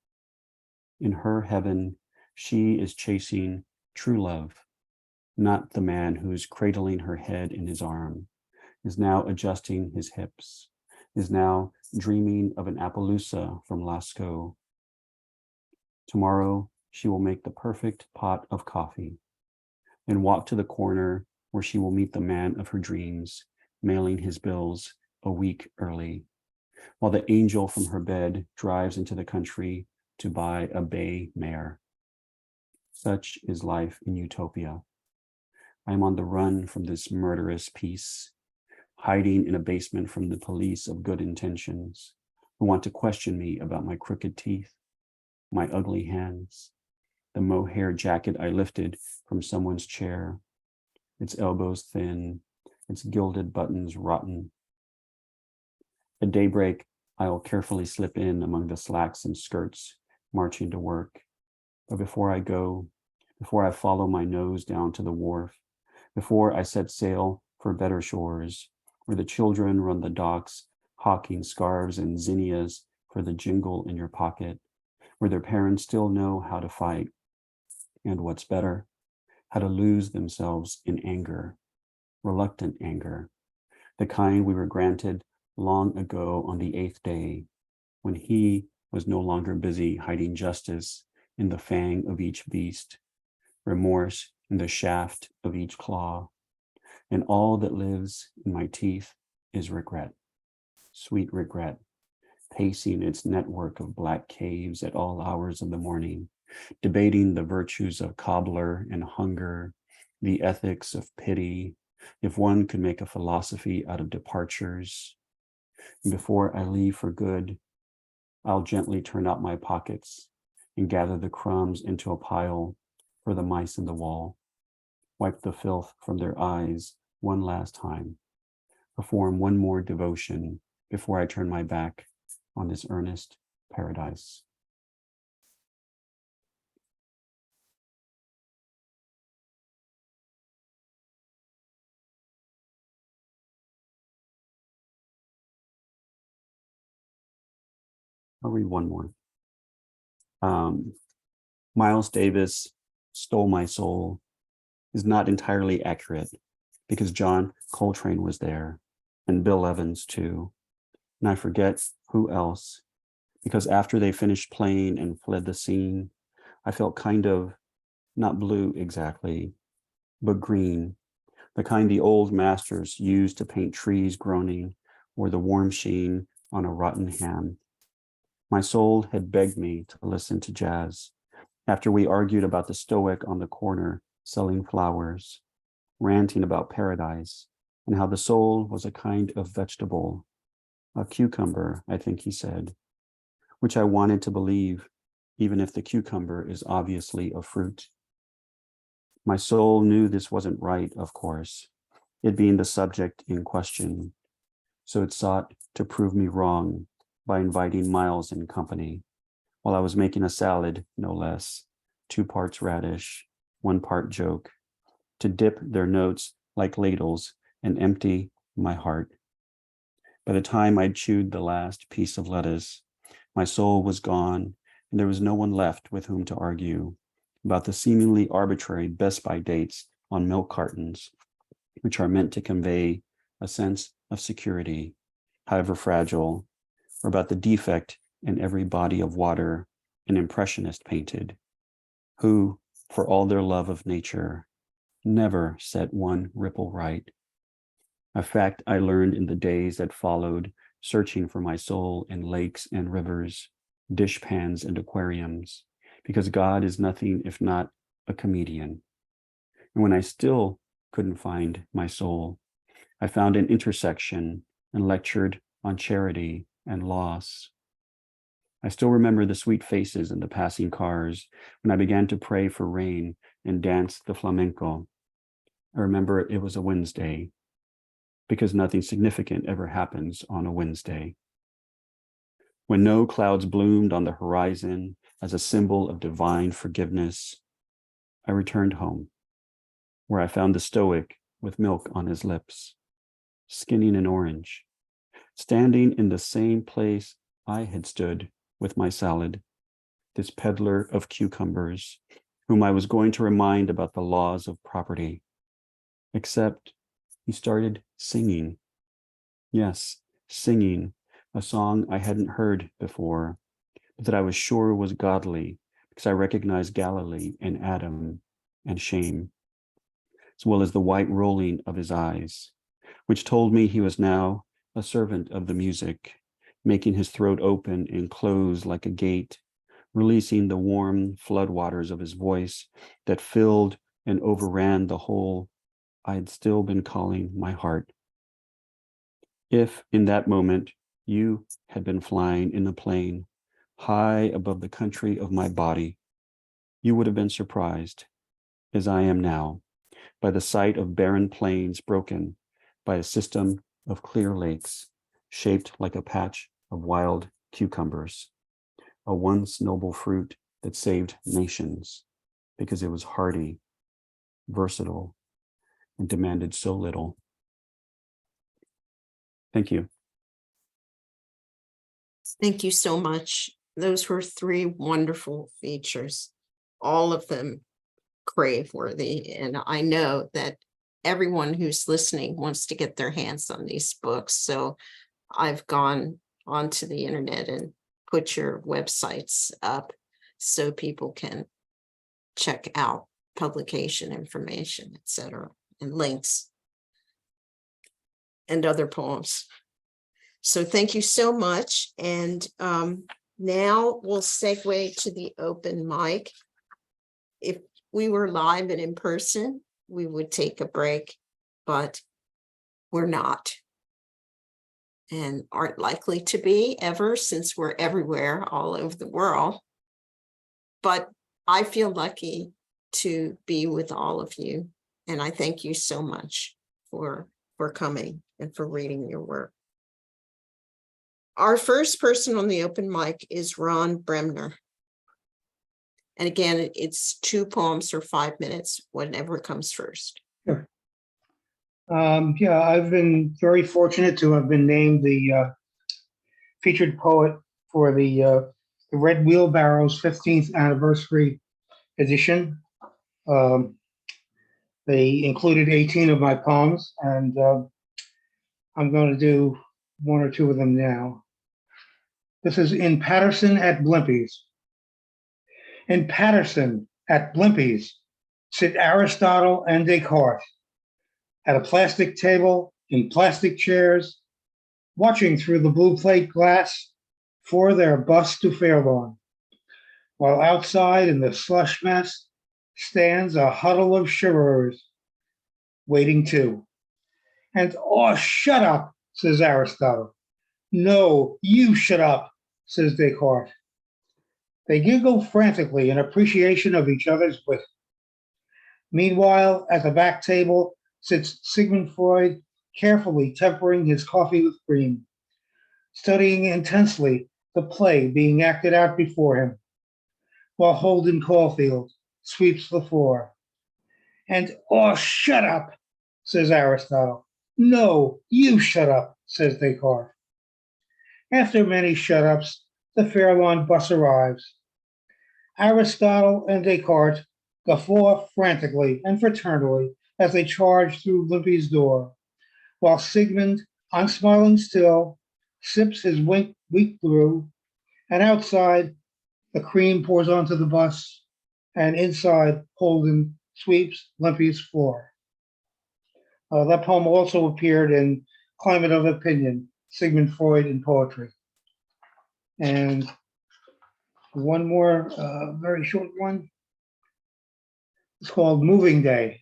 In her heaven, she is chasing true love, not the man who's cradling her head in his arm, is now adjusting his hips, is now dreaming of an Appaloosa from Lascaux. Tomorrow, she will make the perfect pot of coffee and walk to the corner where she will meet the man of her dreams, mailing his bills a week early, while the angel from her bed drives into the country to buy a bay mare. Such is life in utopia. I am on the run from this murderous peace, hiding in a basement from the police of good intentions, who want to question me about my crooked teeth, my ugly hands, the mohair jacket I lifted from someone's chair, its elbows thin, its gilded buttons rotten. At daybreak, I will carefully slip in among the slacks and skirts, marching to work. But before I go, before I follow my nose down to the wharf, before I set sail for better shores, where the children run the docks, hawking scarves and zinnias for the jingle in your pocket, where their parents still know how to fight, and what's better, how to lose themselves in anger, reluctant anger, the kind we were granted long ago on the 8th day, when he was no longer busy hiding justice in the fang of each beast, remorse in the shaft of each claw, and all that lives in my teeth is regret, sweet regret, pacing its network of black caves at all hours of the morning, debating the virtues of cobbler and hunger, the ethics of pity, if one could make a philosophy out of departures. And before I leave for good, I'll gently turn out my pockets and gather the crumbs into a pile for the mice in the wall, wipe the filth from their eyes one last time, perform one more devotion before I turn my back on this earnest paradise. I'll read one more. Miles Davis stole my soul is not entirely accurate because John Coltrane was there and Bill Evans too. And I forget who else, because after they finished playing and fled the scene, I felt kind of, not blue exactly, but green, the kind the old masters used to paint trees groaning or the warm sheen on a rotten ham. My soul had begged me to listen to jazz after we argued about the stoic on the corner selling flowers, ranting about paradise and how the soul was a kind of vegetable, a cucumber, I think he said, which I wanted to believe, even if the cucumber is obviously a fruit. My soul knew this wasn't right, of course, it being the subject in question, so it sought to prove me wrong by inviting Miles in company, while I was making a salad, no less, 2 parts radish, 1 part joke, to dip their notes like ladles and empty my heart. By the time I'd chewed the last piece of lettuce, my soul was gone, and there was no one left with whom to argue about the seemingly arbitrary Best By dates on milk cartons, which are meant to convey a sense of security, however fragile, or about the defect in every body of water an impressionist painted, who, for all their love of nature, never set one ripple right. A fact I learned in the days that followed, searching for my soul in lakes and rivers, dishpans and aquariums, because God is nothing if not a comedian. And when I still couldn't find my soul, I found an intersection and lectured on charity and loss. I still remember the sweet faces in the passing cars when I began to pray for rain and dance the flamenco. I remember it was a Wednesday, because nothing significant ever happens on a Wednesday. When no clouds bloomed on the horizon as a symbol of divine forgiveness, I returned home, where I found the stoic with milk on his lips, skinning an orange, standing in the same place I had stood with my salad, this peddler of cucumbers, whom I was going to remind about the laws of property. Except he started singing. Yes, singing a song I hadn't heard before, but that I was sure was godly, because I recognized Galilee and Adam and shame, as well as the white rolling of his eyes, which told me he was now a servant of the music, making his throat open and close like a gate, releasing the warm floodwaters of his voice that filled and overran the hole I had still been calling my heart. If in that moment you had been flying in a plane high above the country of my body, you would have been surprised, as I am now, by the sight of barren plains broken by a system of clear lakes shaped like a patch of wild cucumbers, a once noble fruit that saved nations because it was hardy, versatile, and demanded so little. Thank you. Thank you so much. Those were 3 wonderful features, all of them crave worthy. And I know that everyone who's listening wants to get their hands on these books. So I've gone onto the internet and put your websites up so people can check out publication information, etc., and links and other poems. So thank you so much. And now we'll segue to the open mic. If we were live and in person, we would take a break, but we're not and aren't likely to be ever, since we're everywhere all over the world. But I feel lucky to be with all of you. And I thank you so much for coming and for reading your work. Our first person on the open mic is Ron Bremner. And again, it's 2 poems or 5 minutes, whatever comes first. Sure. Yeah, I've been very fortunate to have been named the featured poet for the Red Wheelbarrow's 15th anniversary edition. They included 18 of my poems, and I'm going to do 1 or 2 of them now. This is in Patterson at Blimpie's. In Patterson at Blimpie's sit Aristotle and Descartes at a plastic table in plastic chairs, watching through the blue plate glass for their bus to Fairlawn, while outside in the slush mess stands a huddle of shiverers waiting too. And, oh, shut up, says Aristotle. No, you shut up, says Descartes. They giggle frantically in appreciation of each other's wit. Meanwhile, at the back table sits Sigmund Freud, carefully tempering his coffee with cream, studying intensely the play being acted out before him, while Holden Caulfield sweeps the floor. And, oh, shut up, says Aristotle. No, you shut up, says Descartes. After many shut-ups, the Fairlawn bus arrives. Aristotle and Descartes guffaw frantically and fraternally as they charge through Limpy's door, while Sigmund, unsmiling still, sips his weak brew, and outside, the cream pours onto the bus, and inside, Holden sweeps Limpy's floor. That poem also appeared in Climate of Opinion, Sigmund Freud in Poetry. And one more very short one. It's called Moving Day.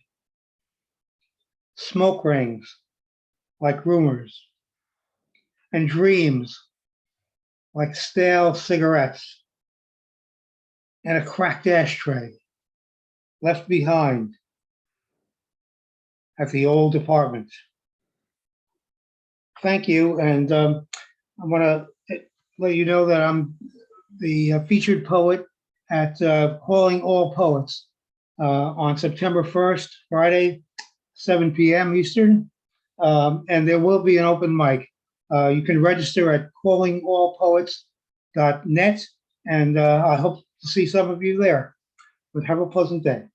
Smoke rings like rumors, and dreams like stale cigarettes, and a cracked ashtray left behind at the old apartment. Thank you, and I want to let you know that I'm the featured poet at Calling All Poets on September 1st, Friday, 7 p.m. Eastern, and there will be an open mic. You can register at callingallpoets.net, and I hope to see some of you there. But have a pleasant day.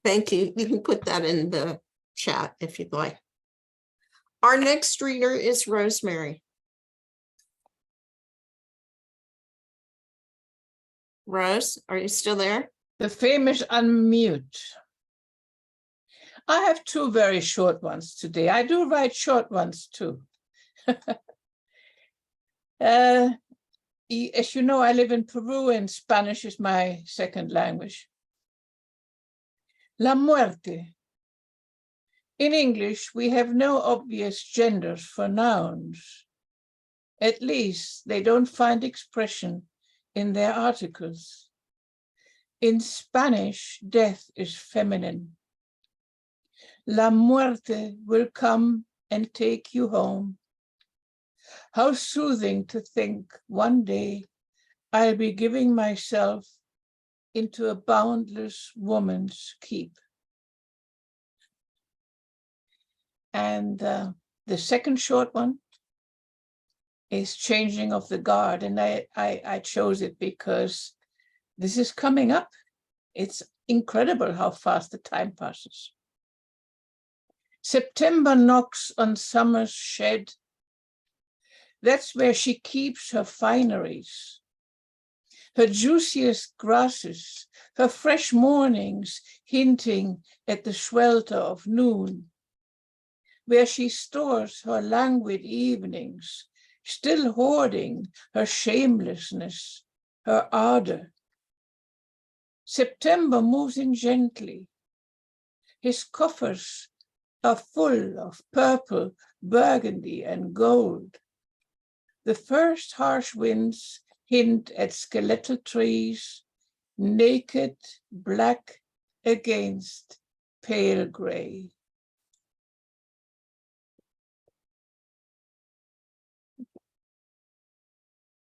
Thank you. You can put that in the chat if you'd like. Our next reader is Rosemary. Rose, are you still there? The famous unmute. I have two very short ones today. I do write short ones too. As you know, I live in Peru and Spanish is my second language. La muerte. In English, we have no obvious genders for nouns. At least they don't find expression in their articles. In Spanish, death is feminine. La muerte will come and take you home. How soothing to think one day I'll be giving myself into a boundless woman's keep. And the second short one is Changing of the Guard. And I chose it because this is coming up. It's incredible how fast the time passes. September knocks on summer's shed. That's where she keeps her fineries, her juiciest grasses, her fresh mornings hinting at the swelter of noon, where she stores her languid evenings, still hoarding her shamelessness, her ardor. September moves in gently. His coffers are full of purple, burgundy, and gold. The first harsh winds hint at skeletal trees, naked, black against pale gray.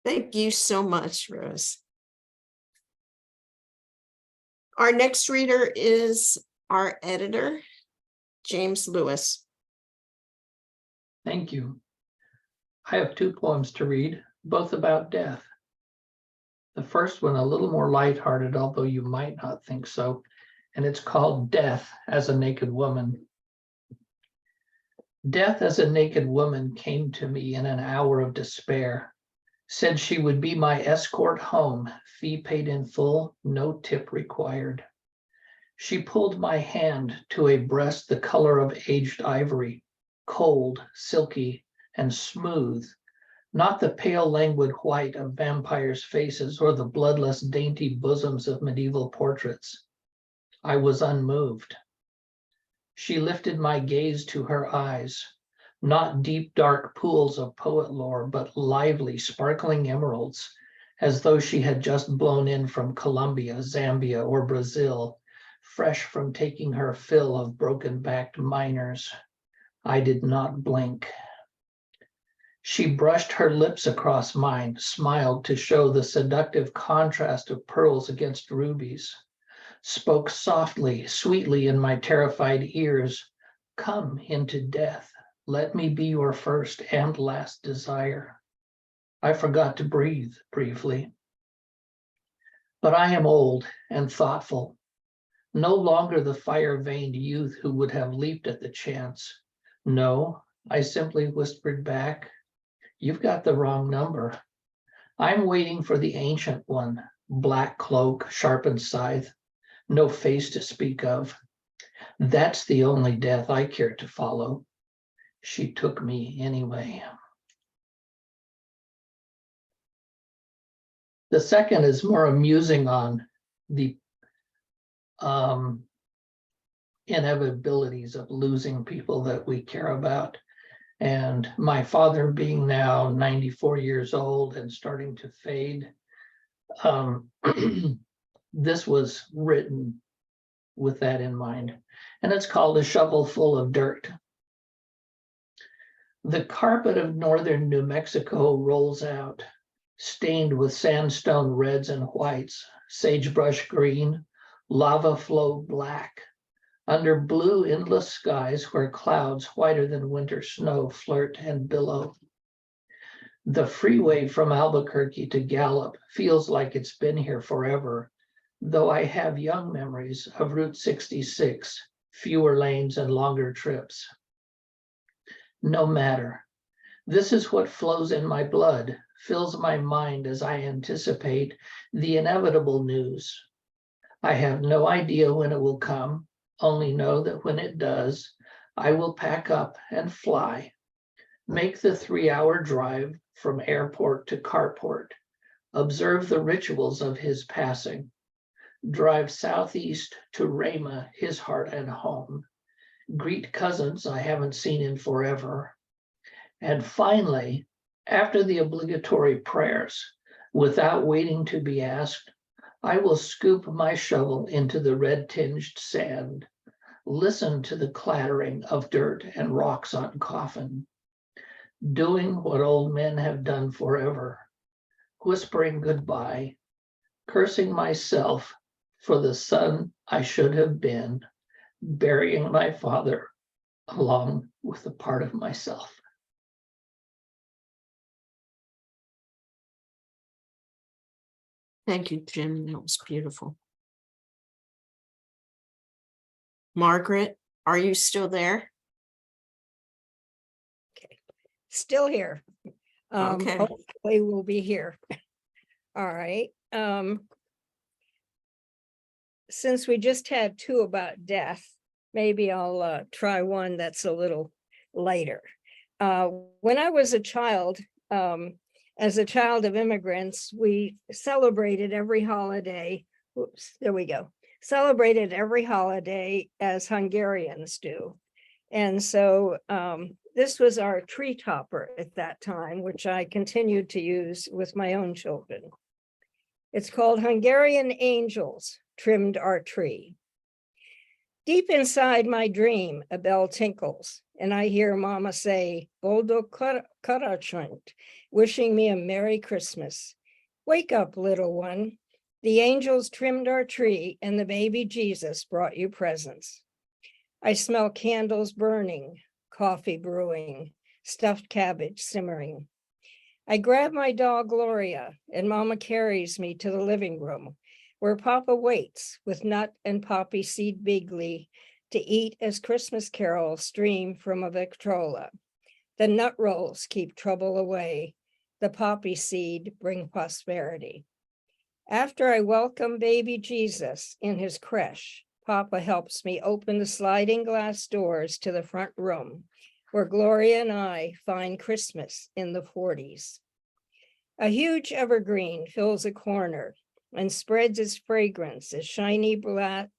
Thank you so much, Rose. Our next reader is our editor, James Lewis. Thank you. I have two poems to read, both about death. The first one a little more lighthearted, although you might not think so, and it's called Death as a Naked Woman. Death as a naked woman came to me in an hour of despair, Said she would be my escort home, fee paid in full, no tip required. She pulled my hand to a breast the color of aged ivory, cold, silky, and smooth, not the pale languid white of vampires' faces or the bloodless dainty bosoms of medieval portraits. I was unmoved. She lifted my gaze to her eyes, not deep dark pools of poet lore, but lively sparkling emeralds, as though she had just blown in from Colombia, Zambia, or Brazil, fresh from taking her fill of broken-backed miners. I did not blink. She brushed her lips across mine, smiled to show the seductive contrast of pearls against rubies, spoke softly, sweetly in my terrified ears, "Come into death. Let me be your first and last desire." I forgot to breathe briefly. But I am old and thoughtful, no longer the fire-veined youth who would have leaped at the chance. No, I simply whispered back, "You've got the wrong number. I'm waiting for the ancient one, black cloak, sharpened scythe, no face to speak of. That's the only death I care to follow." She took me anyway. The second is more amusing on the inevitabilities of losing people that we care about. And my father being now 94 years old and starting to fade, this was written with that in mind. And it's called A Shovel Full of Dirt. The carpet of northern New Mexico rolls out, stained with sandstone reds and whites, sagebrush green, lava flow black, under blue endless skies where clouds whiter than winter snow flirt and billow. The freeway from Albuquerque to Gallup feels like it's been here forever, though I have young memories of Route 66, fewer lanes and longer trips. No matter. This is what flows in my blood, fills my mind as I anticipate the inevitable news. I have no idea when it will come, only know that when it does, I will pack up and fly, make the 3-hour drive from airport to carport, observe the rituals of his passing, drive southeast to Rama, his heart and home, greet cousins I haven't seen in forever. And finally, after the obligatory prayers, without waiting to be asked, I will scoop my shovel into the red-tinged sand, listen to the clattering of dirt and rocks on coffin, doing what old men have done forever, whispering goodbye, cursing myself for the son I should have been, burying my father along with a part of myself. Thank you, Jim. That was beautiful. Margaret, are you still there? Still here. Okay. Hopefully we'll be here. All right. Since we just had two about death, maybe I'll try one that's a little lighter. When I was a child, as a child of immigrants, we celebrated every holiday. Oops, there we go. Celebrated every holiday as Hungarians do. And so this was our tree topper at that time, which I continued to use with my own children. It's called Hungarian Angels Trimmed Our Tree. Deep inside my dream, a bell tinkles, and I hear Mama say, Boldog Karácsony, wishing me a Merry Christmas. Wake up, little one. The angels trimmed our tree, and the baby Jesus brought you presents. I smell candles burning, coffee brewing, stuffed cabbage simmering. I grab my dog Gloria, and Mama carries me to the living room, where Papa waits with nut and poppy seed bigly to eat as Christmas carols stream from a Victrola. The nut rolls keep trouble away. the poppy seed bring prosperity. After I welcome baby Jesus in his creche, Papa helps me open the sliding glass doors to the front room, where Gloria and I find Christmas in the 40s. A huge evergreen fills a corner and spreads its fragrance as shiny bright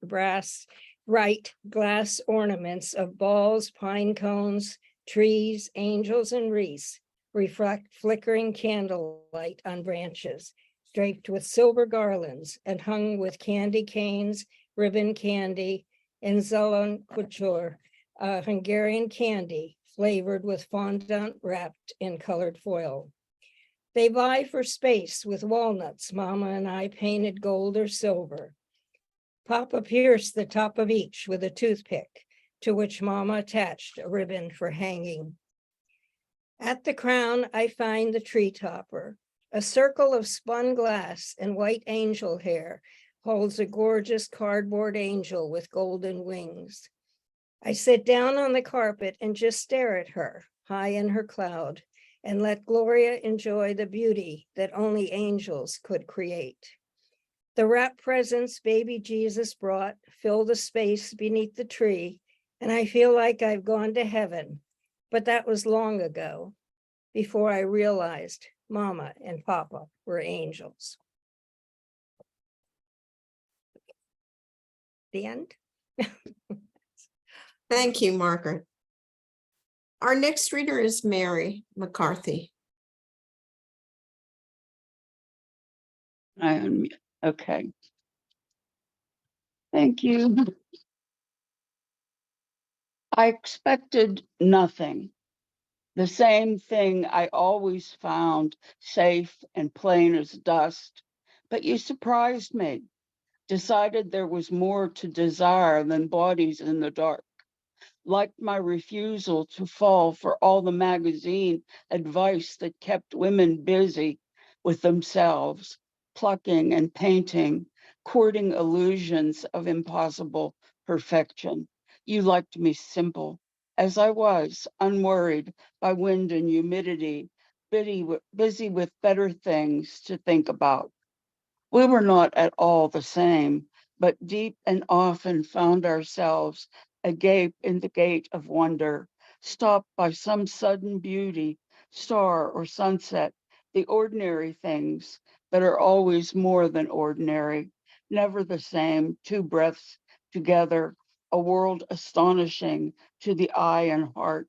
glass ornaments of balls, pine cones, trees, angels, and wreaths reflect flickering candlelight on branches, draped with silver garlands and hung with candy canes, ribbon candy, and Zelen couture, Hungarian candy flavored with fondant wrapped in colored foil. They vie for space with walnuts Mama and I painted gold or silver. Papa pierced the top of each with a toothpick, to which Mama attached a ribbon for hanging. At the crown, I find the tree topper. A circle of spun glass and white angel hair holds a gorgeous cardboard angel with golden wings. I sit down on the carpet and just stare at her, high in her cloud, and let Gloria enjoy the beauty that only angels could create. The wrapped presents baby Jesus brought fill the space beneath the tree, and I feel like I've gone to heaven, but that was long ago, before I realized Mama and Papa were angels. The end. Thank you, Margaret. Our next reader is Mary McCarthy. I unmute. Okay. Thank you. I expected nothing. The same thing I always found safe and plain as dust, but you surprised me. Decided there was more to desire than bodies in the dark. Like my refusal to fall for all the magazine advice that kept women busy with themselves, plucking and painting, courting illusions of impossible perfection. You liked me simple, as I was, unworried by wind and humidity, busy with better things to think about. We were not at all the same, but deep and often found ourselves agape in the gate of wonder, stopped by some sudden beauty, star or sunset, the ordinary things that are always more than ordinary, never the same, two breaths together, a world astonishing to the eye and heart,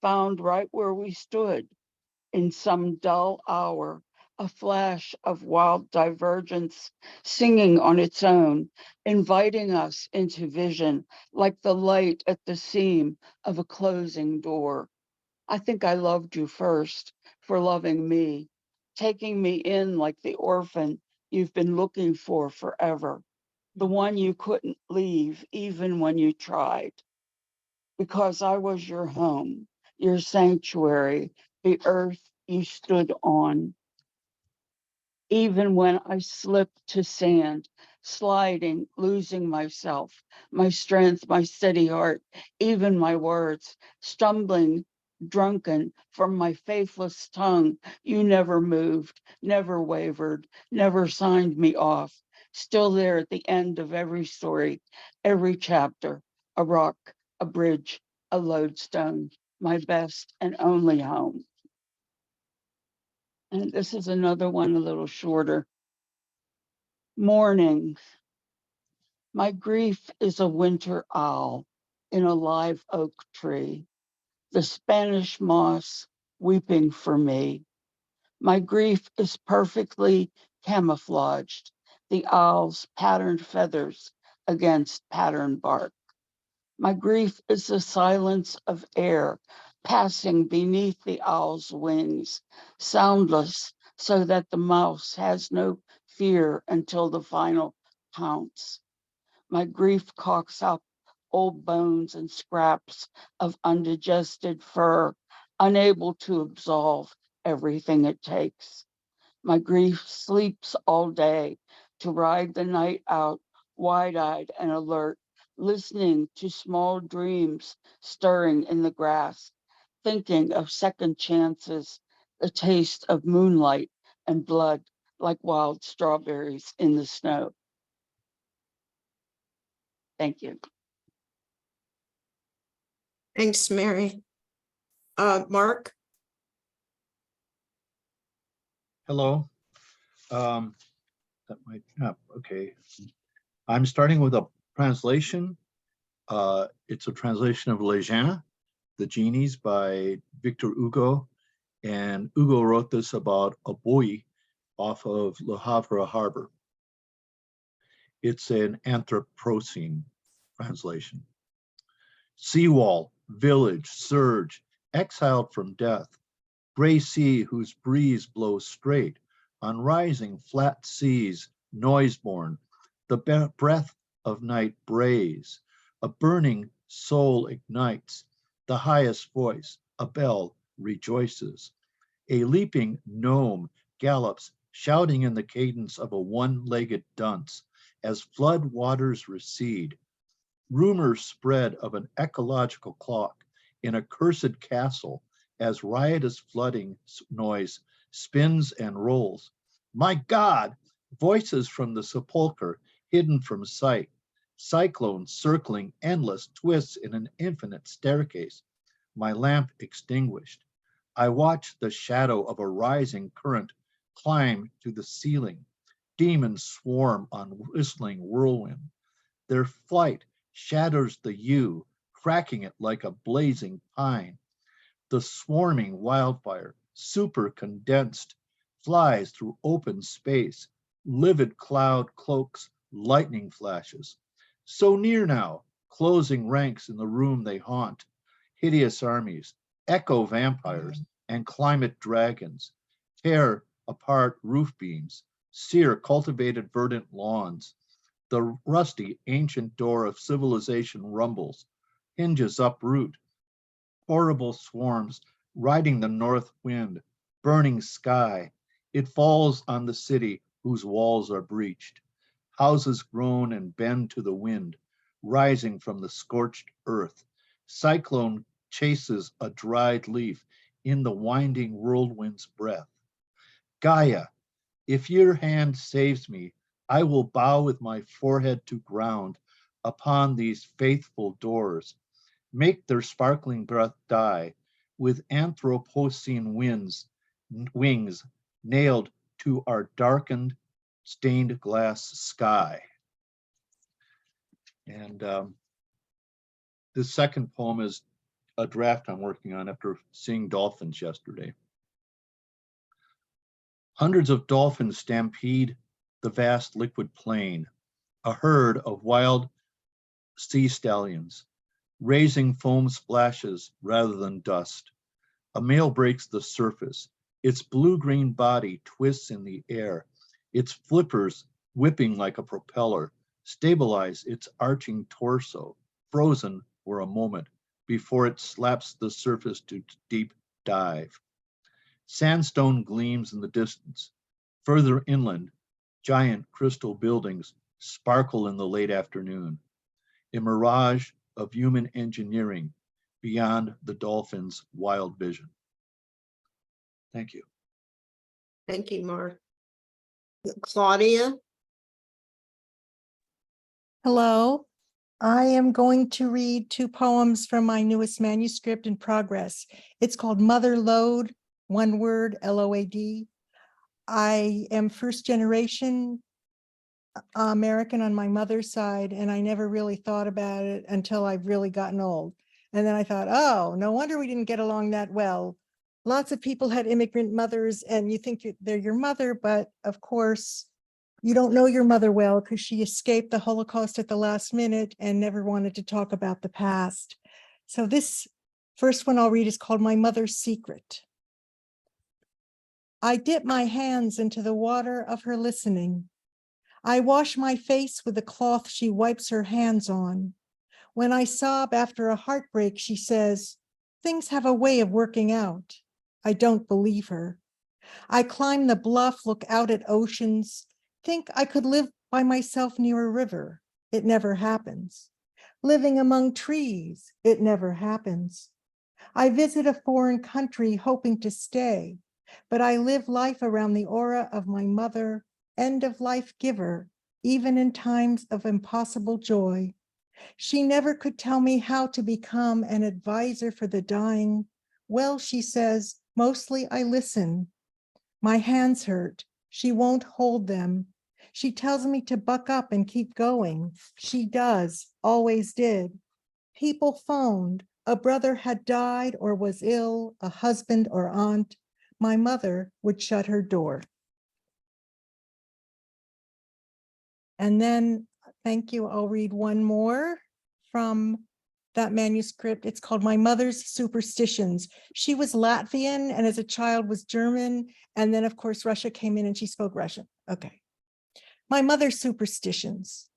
found right where we stood in some dull hour, a flash of wild divergence, singing on its own, inviting us into vision like the light at the seam of a closing door. I think I loved you first for loving me, taking me in like the orphan you've been looking for forever, the one you couldn't leave even when you tried, because I was your home, your sanctuary, the earth you stood on. Even when I slipped to sand, sliding, losing myself, my strength, my steady heart, even my words, stumbling, drunken from my faithless tongue, you never moved, never wavered, never signed me off. Still there at the end of every story, every chapter, a rock, a bridge, a lodestone, my best and only home. And this is another one a little shorter. Mornings. My grief is a winter owl in a live oak tree, the Spanish moss weeping for me. My grief is perfectly camouflaged, the owl's patterned feathers against patterned bark. My grief is the silence of air passing beneath the owl's wings, soundless so that the mouse has no fear until the final pounce. My grief cocks up old bones and scraps of undigested fur, unable to absolve everything it takes. My grief sleeps all day to ride the night out, wide-eyed and alert, listening to small dreams stirring in the grass, thinking of second chances, the taste of moonlight and blood like wild strawberries in the snow. Thank you. Thanks, Mary. Mark? Hello. That might, okay. I'm starting with a translation. It's a translation of Les Gens, The Genies by Victor Hugo. And Hugo wrote this about a buoy off of Le Havre Harbor. It's an Anthropocene translation. Seawall, village, surge, exiled from death, gray sea whose breeze blows straight, on rising flat seas, noise-born, the breath of night brays, a burning soul ignites, the highest voice, a bell rejoices, a leaping gnome gallops, shouting in the cadence of a one-legged dunce, as flood waters recede. Rumors spread of an ecological clock in a cursed castle as riotous flooding noise spins and rolls. My God, voices from the sepulchre hidden from sight, cyclones circling endless twists in an infinite staircase. My lamp extinguished. I watch the shadow of a rising current climb to the ceiling. Demons swarm on whistling whirlwind. Their flight shatters the yew, cracking it like a blazing pine. The swarming wildfire, super condensed, flies through open space, livid cloud cloaks, lightning flashes. So near now, closing ranks in the room they haunt, hideous armies, echo vampires, and climate dragons, tear apart roof beams, sear cultivated verdant lawns. The rusty ancient door of civilization rumbles, hinges uproot, horrible swarms riding the north wind, burning sky. It falls on the city whose walls are breached. Houses groan and bend to the wind, rising from the scorched earth. Cyclone chases a dried leaf in the winding whirlwind's breath. Gaia, if your hand saves me, I will bow with my forehead to ground upon these faithful doors. Make their sparkling breath die with Anthropocene wings nailed to our darkened, stained glass sky. And this second poem is a draft I'm working on after seeing dolphins yesterday. Hundreds of dolphins stampede the vast liquid plain, a herd of wild sea stallions, raising foam splashes rather than dust. A male breaks the surface. Its blue-green body twists in the air. Its flippers, whipping like a propeller, stabilize its arching torso, frozen for a moment before it slaps the surface to deep dive. Sandstone gleams in the distance. Further inland, giant crystal buildings sparkle in the late afternoon. A mirage of human engineering beyond the dolphin's wild vision. Thank you. Thank you, Mark. Claudia? Hello, I am going to read two poems from my newest manuscript in progress. It's called Mother Lode, one word, L-O-A-D. I am first generation American on my mother's side, and I never really thought about it until I've really gotten old. And then I thought, oh, no wonder we didn't get along that well. Lots of people had immigrant mothers, and you think they're your mother, but of course, you don't know your mother well because she escaped the Holocaust at the last minute and never wanted to talk about the past. So this first one I'll read is called My Mother's Secret. I dip my hands into the water of her listening. I wash my face with the cloth she wipes her hands on. When I sob after a heartbreak, she says, things have a way of working out. I don't believe her. I climb the bluff, look out at oceans, think I could live by myself near a river. It never happens. Living among trees, it never happens. I visit a foreign country hoping to stay. but I live life around the aura of my mother, end of life giver, even in times of impossible joy. She never could tell me how to become an advisor for the dying. Well, she says, mostly I listen. My hands hurt. She won't hold them. She tells me to buck up and keep going. She does, always did. People phoned. A brother had died or was ill, a husband or aunt. My mother would shut her door. And then, thank you, I'll read one more from that manuscript. It's called My Mother's Superstitions. She was Latvian and as a child was German. And then of course, Russia came in and she spoke Russian. Okay. My mother's superstitions.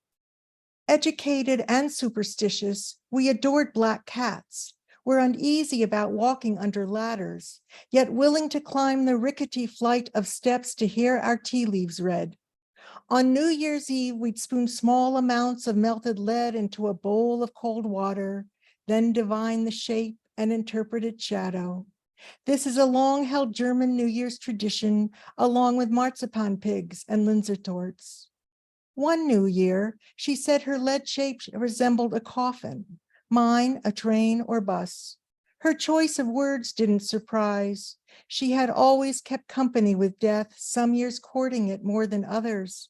Educated and superstitious, we adored black cats. We're uneasy about walking under ladders, yet willing to climb the rickety flight of steps to hear our tea leaves read. On New Year's Eve, we'd spoon small amounts of melted lead into a bowl of cold water, then divine the shape and interpret its shadow. This is a long-held German New Year's tradition, along with marzipan pigs and Linzer torts. One New Year, she said her lead shape resembled a coffin, mine a train or bus. Her choice of words didn't surprise. She had always kept company with death, some years courting it more than others.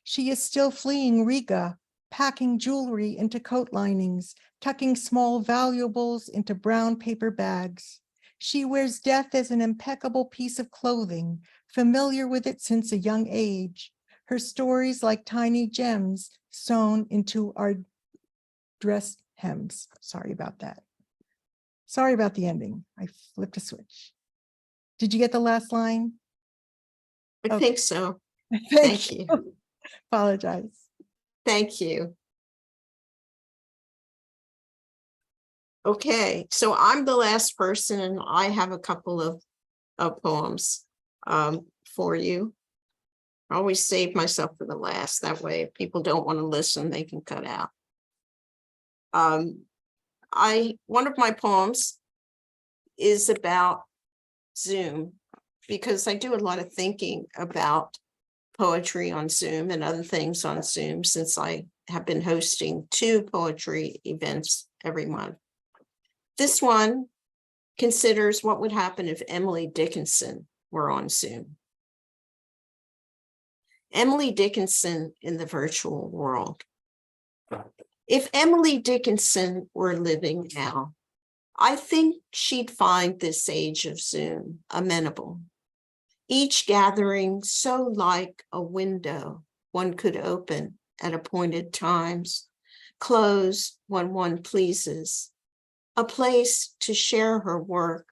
She is still fleeing Riga, packing jewelry into coat linings, tucking small valuables into brown paper bags. She wears death as an impeccable piece of clothing, familiar with it since a young age. Her stories like tiny gems sewn into our dress hems. Sorry about that. Sorry about the ending. I flipped a switch. Did you get the last line? I Okay. think so. Thank Thank you. you. Apologize. Thank you. Okay, so I'm the last person and I have a couple of poems for you. I always save myself for the last. That way, if people don't want to listen, they can cut out. One of my poems is about Zoom because I do a lot of thinking about poetry on Zoom and other things on Zoom since I have been hosting 2 poetry events every month. This one considers what would happen if Emily Dickinson were on Zoom. Emily Dickinson in the virtual world. If Emily Dickinson were living now, I think she'd find this age of Zoom amenable. Each gathering so like a window one could open at appointed times, close when one pleases, a place to share her work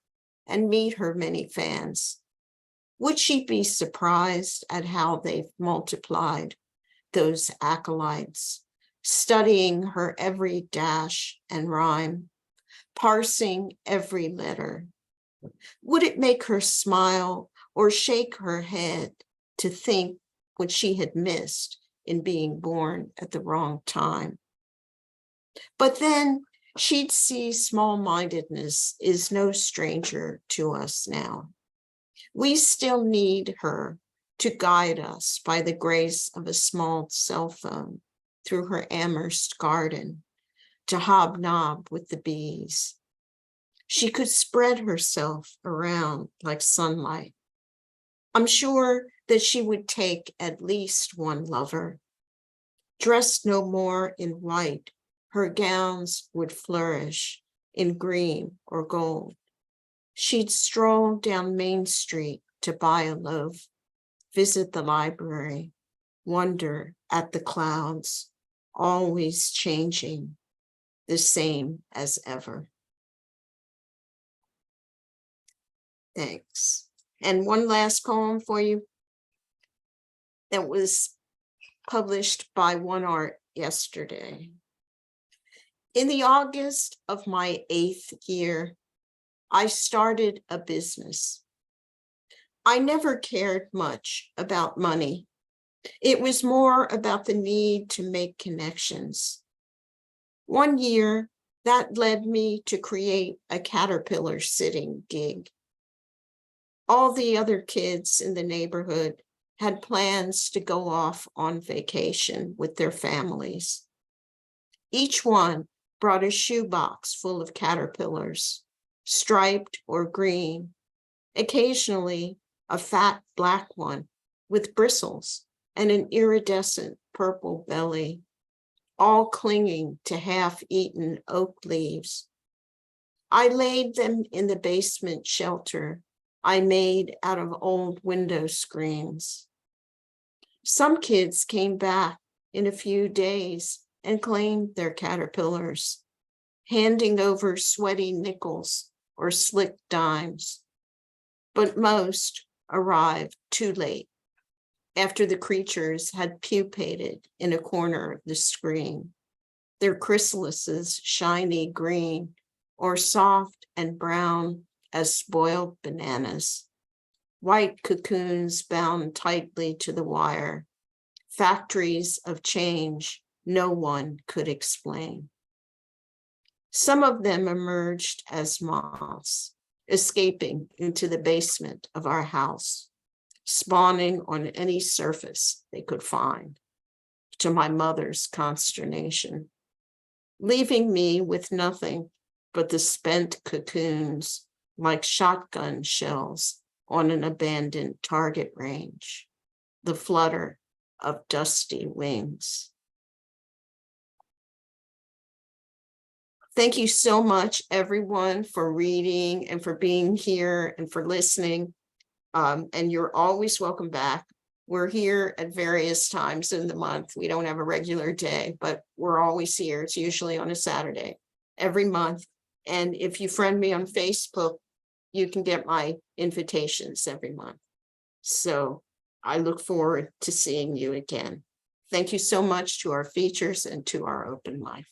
and meet her many fans. Would she be surprised at how they've multiplied, those acolytes, studying her every dash and rhyme, parsing every letter? Would it make her smile or shake her head to think what she had missed in being born at the wrong time? But then she'd see small-mindedness is no stranger to us now. We still need her to guide us by the grace of a small cell phone through her Amherst garden to hobnob with the bees. She could spread herself around like sunlight. I'm sure that she would take at least one lover. Dressed no more in white, her gowns would flourish in green or gold. She'd stroll down Main Street to buy a loaf, visit the library, wonder at the clouds, always changing, the same as ever. Thanks. And one last poem for you that was published by One Art yesterday. In the August of my 8th year, I started a business. I never cared much about money. It was more about the need to make connections. One year, that led me to create a Caterpillar sitting gig. All the other kids in the neighborhood had plans to go off on vacation with their families. Each one brought a shoebox full of caterpillars, striped or green, occasionally a fat black one with bristles and an iridescent purple belly, all clinging to half-eaten oak leaves. I laid them in the basement shelter I made out of old window screens. Some kids came back in a few days and claimed their caterpillars, handing over sweaty nickels or slick dimes. But most arrived too late, after the creatures had pupated in a corner of the screen, their chrysalises shiny green or soft and brown as spoiled bananas, white cocoons bound tightly to the wire, factories of change no one could explain. Some of them emerged as moths, escaping into the basement of our house, spawning on any surface they could find, to my mother's consternation, leaving me with nothing but the spent cocoons like shotgun shells on an abandoned target range, the flutter of dusty wings. Thank you so much, everyone, for reading and for being here and for listening. And you're always welcome back. We're here at various times in the month. We don't have a regular day, but we're always here. It's usually on a Saturday every month. And if you friend me on Facebook, you can get my invitations every month. So I look forward to seeing you again. Thank you so much to our features and to our open mic.